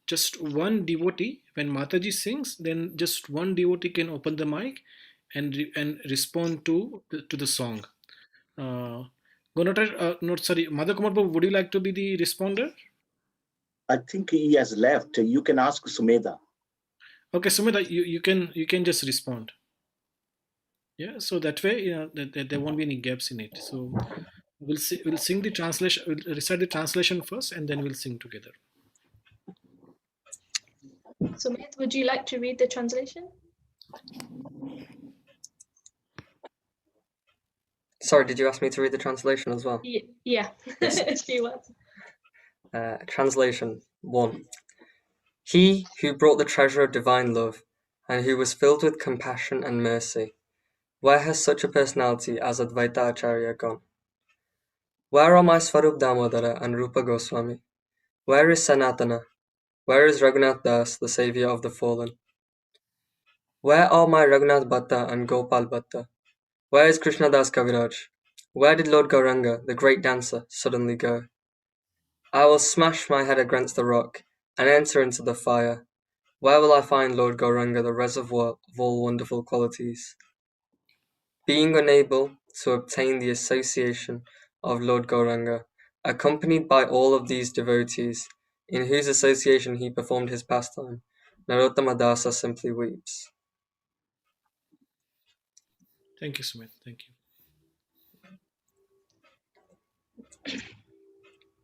just one devotee, when Mataji sings, then just one devotee can open the mic and respond to the song. Mother Kumar Prabhu, would you like to be the responder? I think he has left. You can ask Sumedha. Okay, Sumedha, you can just respond. Yeah, so that way, there won't be any gaps in it. So we'll sing the translation. We'll recite the translation first, and then we'll sing together. Sumit, would you like to read the translation? Sorry, did you ask me to read the translation as well? Yeah. Yes. Few words. Translation 1. He who brought the treasure of divine love and who was filled with compassion and mercy, where has such a personality as Advaita Acharya gone? Where are my Swarup Damodara and Rupa Goswami? Where is Sanatana? Where is Raghunath Das, the saviour of the fallen? Where are my Raghunath Bhatta and Gopal Bhatta? Where is Krishna Das Kaviraj? Where did Lord Gauranga, the great dancer, suddenly go? I will smash my head against the rock and enter into the fire. Where will I find Lord Gauranga, the reservoir of all wonderful qualities? Being unable to obtain the association of Lord Gauranga, accompanied by all of these devotees, in whose association he performed his pastime, Narottama Dasa simply weeps. Thank you, Sumit. Thank you.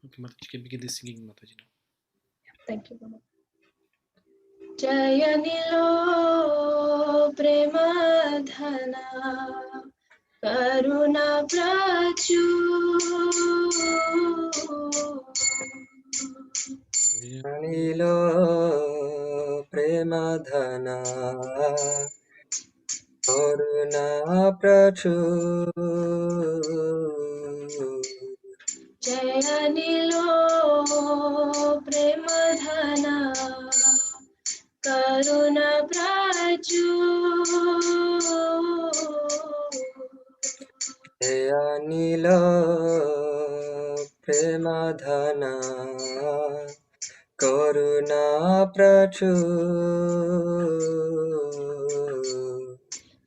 Okay, Mataji, you can begin the singing, Mataji, now. Thank you, Prabhu. Jaya Nilo Premadhana Karuna Anilo Premadhana Karuna Prachur Jaya Nilo Premadhana Karuna Anilo Premadhana Karuna Prachur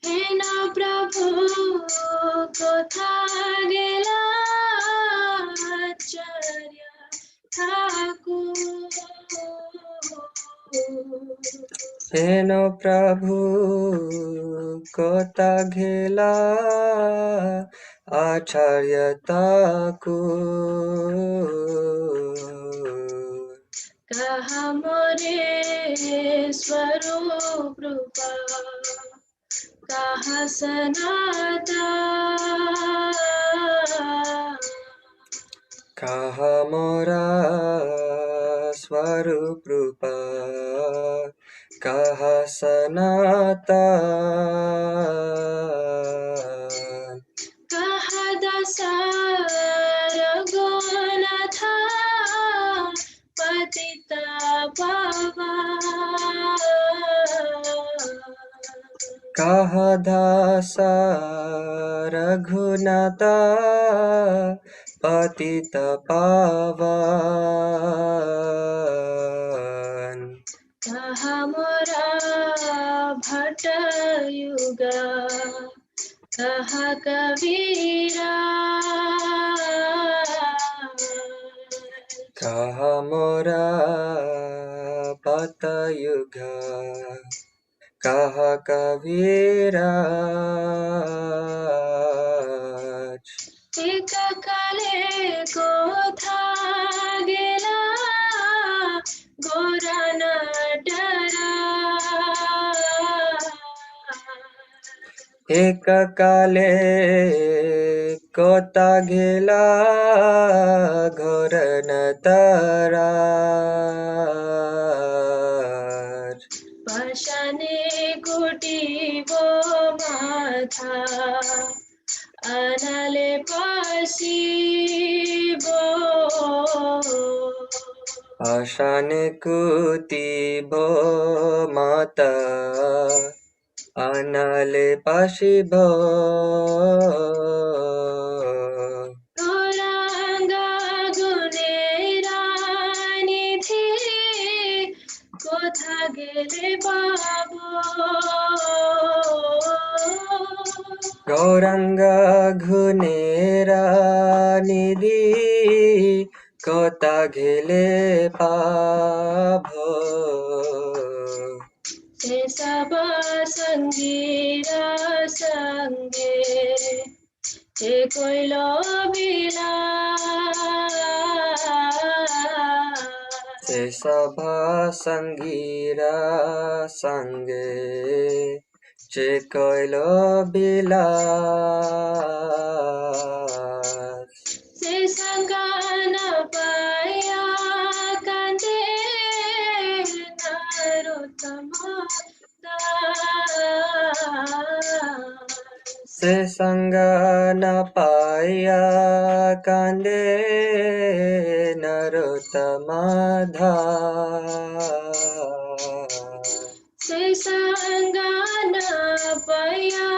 Hena Prabhu Kotha Gela Acharya Thakur Heno Prabhu Kota Ghela Acharya Thakur Kaha more Swarup Rupa Kaha Sanata Kaha Mora Swarup Rupa Kaha Sanatan Raghunatha पतिता पावन कहा दासा रघुनाथा पतित पावन कहा मोरा भट युगा कहा कबीरा कहा मोरा पतयुग कहा कविराज एक काले को था गेला गोरा न डरा एक काले कोता गेला घोर न तरार पाशाने कुटी वो माथा अनले पाशिबो आशाने कुतिबो माता अनले पाशिबो गौरांगा गुनेरा निधि कोथा गेले बाबो गौरंग घुनेरा निधि कोता घेले पाभो से सब संगीरा संगे हे कोइलो बिला से सभा संगीरा संगे चे कोइलो बिलास से संगान पाया कंदे नरोत्तमा दास से संग न पाया कांदे नरोत्तमा दास से संगान पाया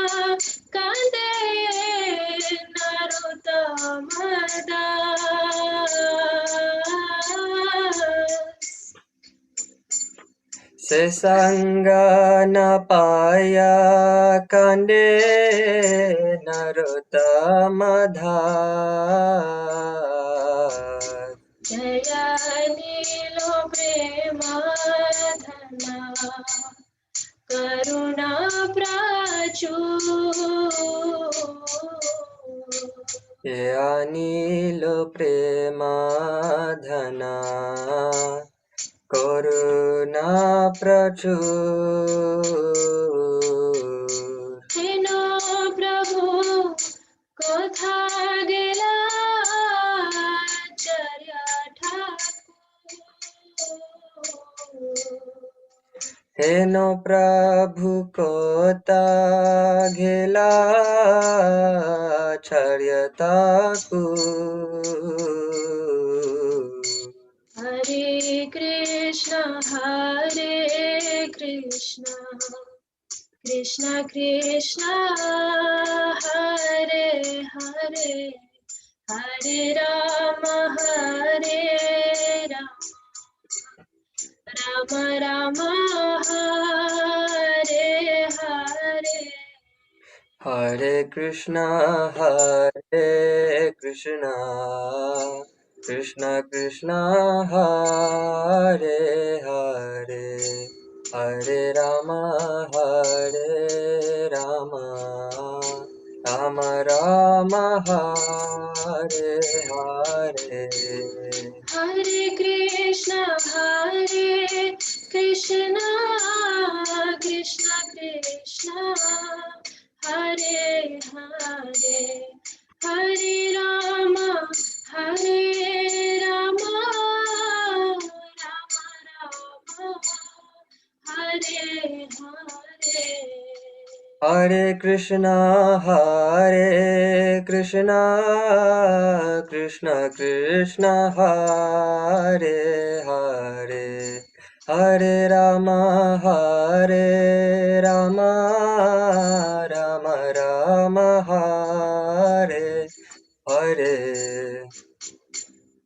कंदे नरोत्तमा दास से संग न पाया कांदे नरोत्तमा दास जया नीलो प्रेमाधना करुणा प्राचुर ये अनिल प्रेमा धना करुणा प्रचुर हेनो प्रभु कोथा गेला आचार्य ठाकुर हेनो प्रभु कोता घेला छर्यताकू हरे Krishna Krishna Krishna Hare Hare Hare Ram Ram Ram Hare Hare Hare Krishna Krishna Krishna Hare Hare Hare Ram Ram Ram Hare Hare Hare Krishna Krishna Krishna Hare Hare Hare Ram Ram Ram Hare Hare Hare Krishna, Krishna Krishna, Hare Hare, Hare Rama, Rama Rama, Hare Hare.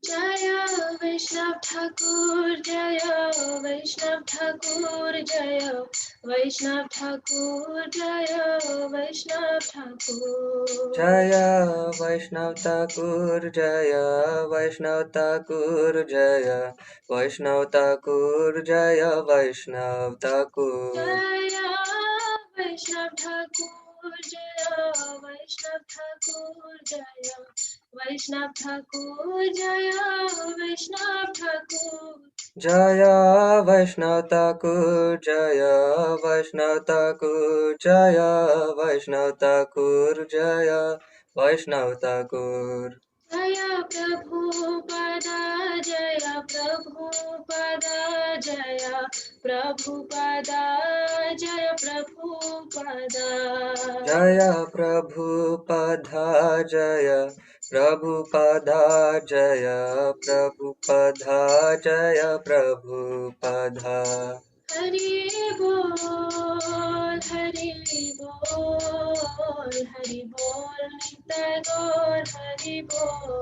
Jaya Vaishnav Thakur, Jaya Vaishnav Thakur, Jaya Vaishnav Thakur, Jaya Vaishnav Thakur. Jaya Vaishnav Thakur, Jaya Vaishnav Thakur, Jaya Vaishnav Thakur, Jaya Vaishnav Thakur. Jaya Vaishnav Thakur, Jaya Vaishnav Thakur, Jaya Vaishnav Thakur, Jaya Vaishnav Thakur. Jaya Vaishnav Thakur, Jaya Vaishnav Thakur, Jaya Vaishnav Thakur, Jaya Vaishnav Thakur. Jaya Prabhupada, Jaya Prabhupada, Jaya Prabhupada, Jaya Prabhupada. Jaya Prabhupada, Jaya Prabhupada, Jaya Prabhupada, Jaya Prabhupada. Hari Bol, Hari Bol, Hari Bol, Nitai Gaur, Hari Bol.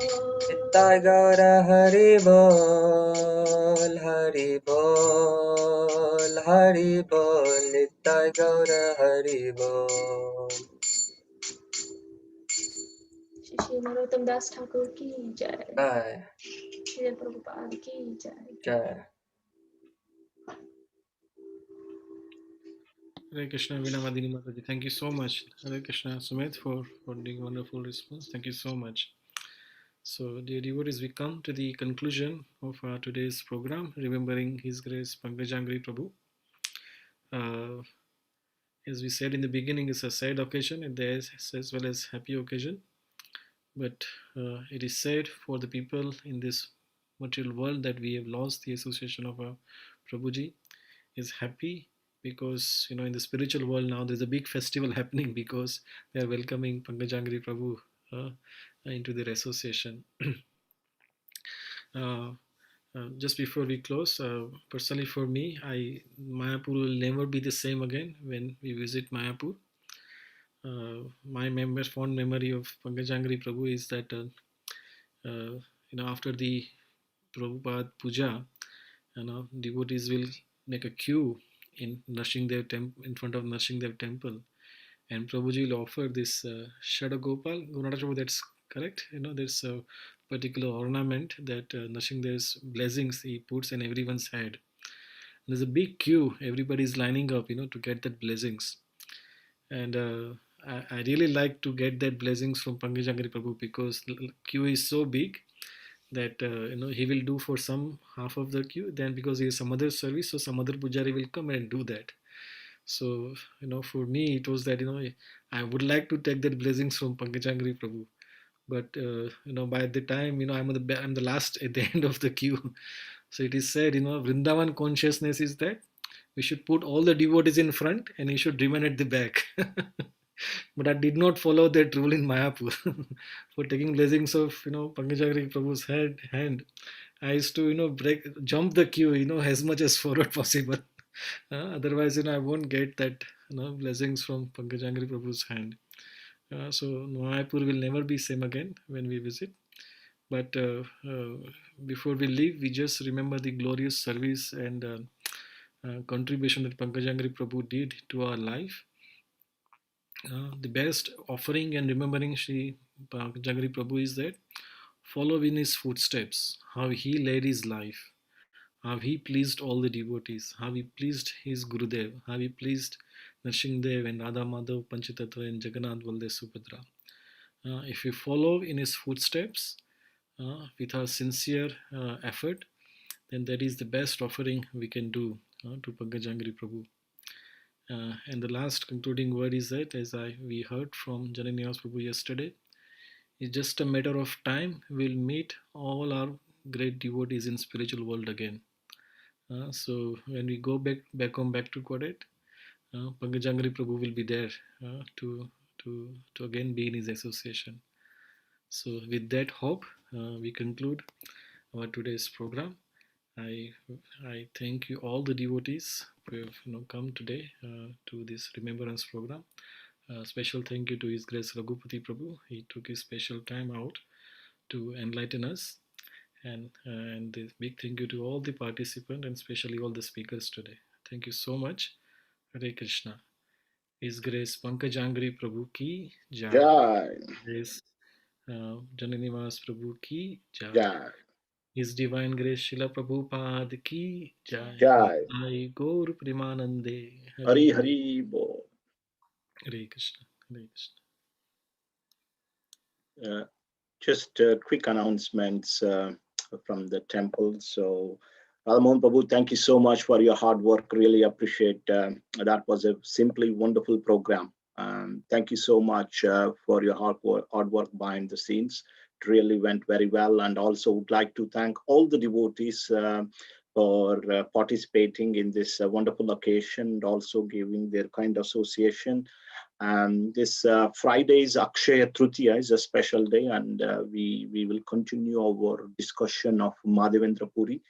Nitai Gaura Hari Bol, Hari Bol, Hari Bol, Nitai Gaura Hari Bol. Shri Narottam Das Thakur ki jai. Jai, Shri Prabhupada ki jai. Jai. Hare Krishna, Veena Madini Mataji. Thank you so much. Hare Krishna, Sumit, for the wonderful response. Thank you so much. So, dear devotees, we come to the conclusion of today's program, remembering His Grace Pankajanghri Prabhu. As we said in the beginning, it's a sad occasion, and there is as well as happy occasion. But it is sad for the people in this material world that we have lost the association of Prabhuji. Is happy because in the spiritual world now there's a big festival happening because they are welcoming Pankajanghri Prabhu into their association. Just before we close, personally for me, Mayapur will never be the same again when we visit Mayapur. My fond memory of Pankajanghri Prabhu is that after the Prabhupada Puja, devotees will make a queue in in front of Nrsimhadev temple, and Prabhuji will offer this Shadagopal. Gunadachprabhu, that's correct. There's a particular ornament that Nrsimhadev's blessings he puts in everyone's head. There's a big queue. Everybody's lining up, to get that blessings. And I really like to get that blessings from Pankajanghri Prabhu because the queue is so big that he will do for some half of the queue. Then because he has some other service, so some other pujari will come and do that. So for me it was that I would like to take that blessings from Pankajanghri Prabhu, but by the time I'm the last at the end of the queue. So it is said Vrindavan consciousness is that we should put all the devotees in front and he should remain at the back. But I did not follow that rule in Mayapur. For taking blessings of Pankajanghri Prabhu's hand, I used to jump the queue as much as forward possible. Otherwise I won't get that blessings from Pankajanghri Prabhu's hand. So Mayapur will never be same again when we visit. But before we leave, we just remember the glorious service and contribution that Pankajanghri Prabhu did to our life. The best offering and remembering Sri Pankajanghri Prabhu is that follow in his footsteps, how he led his life, how he pleased all the devotees, how he pleased his Gurudev, how he pleased Nrsimhadev and Radha Madhav, Panchatattva and Jagannath Baldev Subhadra. If we follow in his footsteps with our sincere effort, then that is the best offering we can do to Pankajanghri Prabhu. And the last concluding word is that, as we heard from Jananiwas Prabhu yesterday, it's just a matter of time we'll meet all our great devotees in spiritual world again. So when we go back to Godhead, Pankajanghri Prabhu will be there to again be in his association. So with that hope, we conclude our today's program. I thank you all the devotees who have come today to this remembrance program. Special thank you to His Grace Raghupati Prabhu. He took his special time out to enlighten us, and a big thank you to all the participants and especially all the speakers today. Thank you so much. Hare Krishna. His Grace Pankajanghri Prabhu ki jai. Jai. Grace Jananivas Prabhu ki jai. Jai. His Divine Grace Srila Prabhupada ki jai. Jai. Jai Gaur Premanande. Hari Hari Bo. Hare Krishna. Hare Krishna. Just quick announcements from the temple. So, Radhamohan Prabhu, thank you so much for your hard work. Really appreciate that was a simply wonderful program. Thank you so much for your hard work behind the scenes. It really went very well. And also would like to thank all the devotees for participating in this wonderful occasion and also giving their kind association. This Friday's Akshaya Tritiya is a special day, and we will continue our discussion of Madhavendra Puri.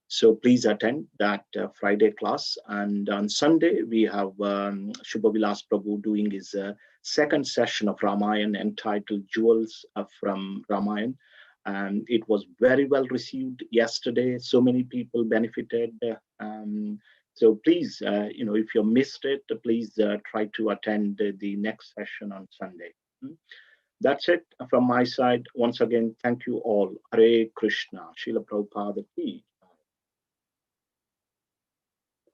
So please attend that Friday class. And on Sunday, we have Shubha Vilas Prabhu doing his second session of Ramayana entitled Jewels from Ramayana. And it was very well received yesterday. So many people benefited. So please, if you missed it, please try to attend the next session on Sunday. That's it from my side. Once again, thank you all. Hare Krishna. Srila Prabhupada ki